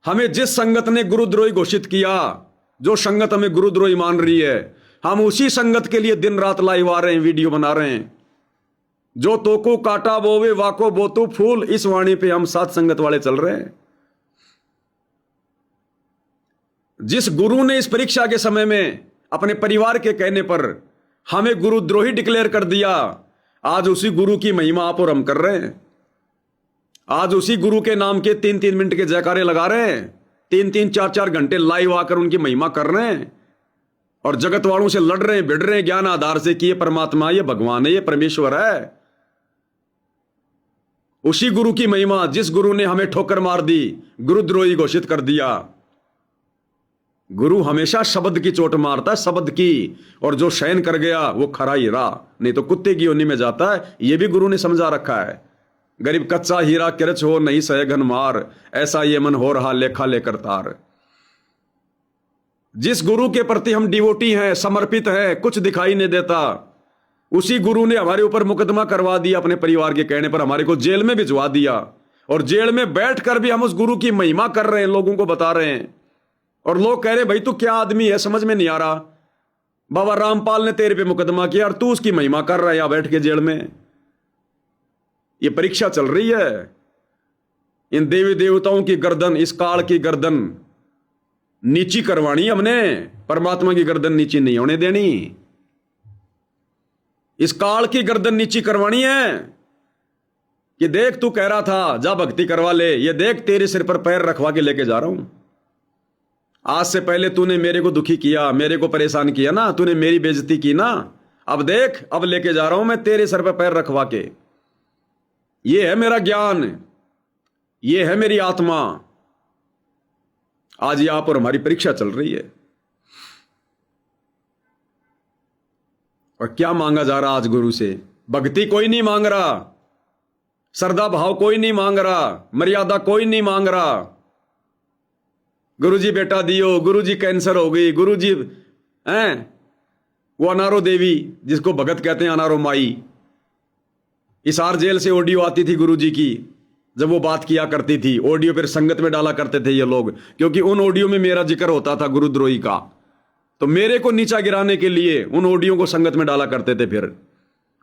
हमें जिस संगत ने गुरुद्रोही घोषित किया, जो संगत हमें गुरुद्रोही मान रही है, हम उसी संगत के लिए दिन रात लाइव आ रहे हैं, वीडियो बना रहे हैं। जो तोको काटा बोवे वाको बोतु फूल, इस वाणी पे हम साथ संगत वाले चल रहे हैं। जिस गुरु ने इस परीक्षा के समय में अपने परिवार के कहने पर हमें गुरुद्रोही डिक्लेयर कर दिया, आज उसी गुरु की महिमा आप और हम कर रहे हैं। आज उसी गुरु के नाम के 3-3 मिनट के जयकारे लगा रहे हैं, 3-3 4-4 घंटे लाइव आकर उनकी महिमा कर रहे हैं और जगत वालों से लड़ रहे हैं, भिड़ रहे हैं ज्ञान आधार से कि ये परमात्मा, ये भगवान है, ये परमेश्वर है। उसी गुरु की महिमा, जिस गुरु ने हमें ठोकर मार दी, गुरुद्रोही घोषित कर दिया। गुरु हमेशा शब्द की चोट मारता है, शब्द की, और जो शयन कर गया वो खरा हीरा, नहीं तो कुत्ते की योनि में जाता है। ये भी गुरु ने समझा रखा है। गरीब कच्चा हीरा किरच हो नहीं सहे घन मार, ऐसा ये मन हो रहा लेखा लेकर तार। जिस गुरु के प्रति हम डिवोटी हैं, समर्पित हैं, कुछ दिखाई नहीं देता, उसी गुरु ने हमारे ऊपर मुकदमा करवा दिया अपने परिवार के कहने पर, हमारे को जेल में भिजवा दिया। और जेल में बैठकर भी हम उस गुरु की महिमा कर रहे हैं, लोगों को बता रहे हैं। और लोग कह रहे भाई तू क्या आदमी है, समझ में नहीं आ रहा। बाबा रामपाल ने तेरे पे मुकदमा किया और तू उसकी महिमा कर रहा है यहां बैठ के जेल में। ये परीक्षा चल रही है। इन देवी देवताओं की गर्दन, इस काल की गर्दन नीची करवानी हमने, परमात्मा की गर्दन नीची नहीं होने देनी। इस काल की गर्दन नीची करवानी है कि देख तू कह रहा था जा भक्ति करवा ले, ये देख तेरे सिर पर पैर रखवा के लेके जा रहा हूं। आज से पहले तूने मेरे को दुखी किया, मेरे को परेशान किया ना, तूने मेरी बेइज्जती की ना, अब देख अब लेके जा रहा हूं मैं तेरे सर पर पैर रखवा के। ये है मेरा ज्ञान, ये है मेरी आत्मा। आज यहां पर हमारी परीक्षा चल रही है। और क्या मांगा जा रहा आज गुरु से? भक्ति कोई नहीं मांग रहा, श्रद्धा भाव कोई नहीं मांग रहा, मर्यादा कोई नहीं मांग रहा। गुरुजी बेटा दियो, गुरुजी कैंसर हो गई, गुरुजी हैं वो अनारो देवी जिसको भगत कहते हैं, अनारो माई। इसार जेल से ऑडियो आती थी गुरुजी की, जब वो बात किया करती थी, ऑडियो फिर संगत में डाला करते थे ये लोग, क्योंकि उन ऑडियो में मेरा जिक्र होता था गुरुद्रोही का, तो मेरे को नीचा गिराने के लिए उन ऑडियो को संगत में डाला करते थे फिर,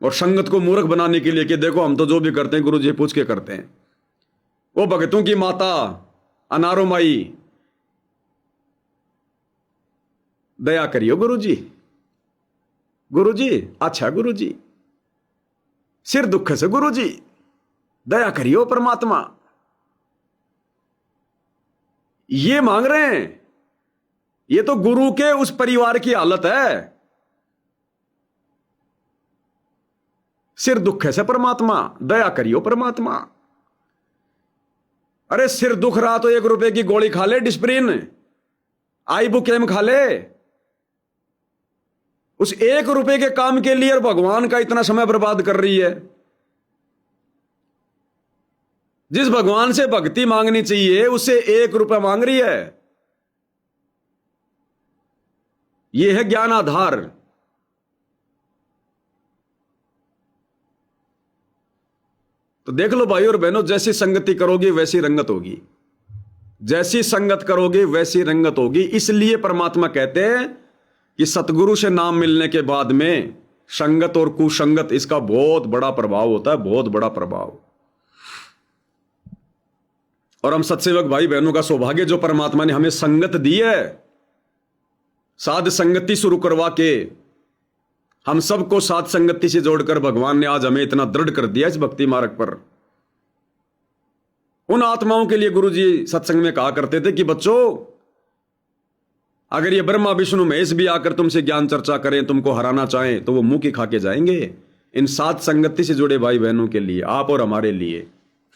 और संगत को मूर्ख बनाने के लिए कि देखो हम तो जो भी करते हैं गुरु जी पूछ के करते हैं। वो भगतों की माता अनारो माई, दया करियो गुरु जी, गुरु जी, अच्छा गुरु जी, सिर दुख से गुरु जी, दया करियो परमात्मा, ये मांग रहे हैं। ये तो गुरु के उस परिवार की हालत है। सिर दुख से परमात्मा, दया करियो परमात्मा। अरे सिर दुख रहा तो 1 रुपए की गोली खा ले, डिस्प्रिन, आइबुकेम खा ले। उस 1 रुपए के काम के लिए भगवान का इतना समय बर्बाद कर रही है। जिस भगवान से भक्ति मांगनी चाहिए उससे 1 रुपया मांग रही है। यह है ज्ञान आधार। तो देख लो भाई और बहनों, जैसी संगति करोगे वैसी रंगत होगी, जैसी संगत करोगे वैसी रंगत होगी। इसलिए परमात्मा कहते हैं कि सतगुरु से नाम मिलने के बाद में संगत और कुसंगत, इसका बहुत बड़ा प्रभाव होता है, बहुत बड़ा प्रभाव। और हम सत्सेवक भाई बहनों का सौभाग्य जो परमात्मा ने हमें संगत दी है, साध संगति शुरू करवा के हम सबको साध संगति से जोड़कर भगवान ने आज हमें इतना दृढ़ कर दिया इस भक्ति मार्ग पर। उन आत्माओं के लिए गुरु जी सत्संग में कहा करते थे कि बच्चों, अगर ये ब्रह्मा विष्णु महेश भी आकर तुमसे ज्ञान चर्चा करें, तुमको हराना चाहें, तो वो मुंह की खा के जाएंगे। इन साध संगति से जुड़े भाई बहनों के लिए, आप और हमारे लिए,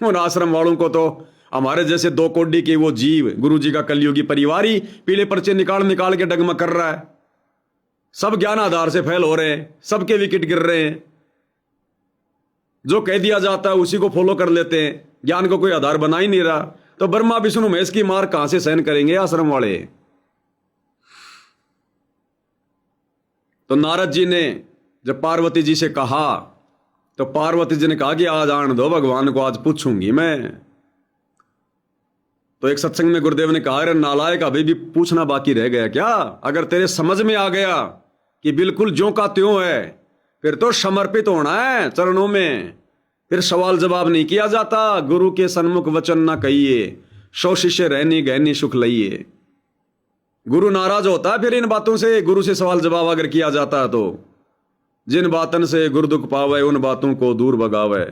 उन आश्रम वालों को तो हमारे जैसे 2 कोड़ी के वो जीव, गुरु जी का कलयुगी परिवार ही पीले पर्चे निकाल निकाल के डगमग कर रहा है। सब ज्ञान आधार से फेल हो रहे हैं, सबके विकेट गिर रहे हैं। जो कह दिया जाता है उसी को फॉलो कर लेते हैं, ज्ञान को कोई आधार बना ही नहीं रहा। तो ब्रह्मा विष्णु महेश की मार कहां से सहन करेंगे आश्रम वाले। तो नारद जी ने जब पार्वती जी से कहा, तो पार्वती जी ने कहा कि आज आने दो भगवान को, आज पूछूंगी मैं। तो एक सत्संग में गुरुदेव ने कहा, अरे नालायक, अभी भी पूछना बाकी रह गया क्या? अगर तेरे समझ में आ गया कि बिल्कुल ज्यों का त्यों है, फिर तो समर्पित होना है चरणों में, फिर सवाल जवाब नहीं किया जाता। गुरु के सन्मुख वचन ना कहिए, सो शिष्य रहनी गहनी सुख लइए। गुरु नाराज होता है फिर इन बातों से, गुरु से सवाल जवाब अगर किया जाता है तो। जिन बातन से गुरु दुख पावे, उन बातों को दूर भगावे।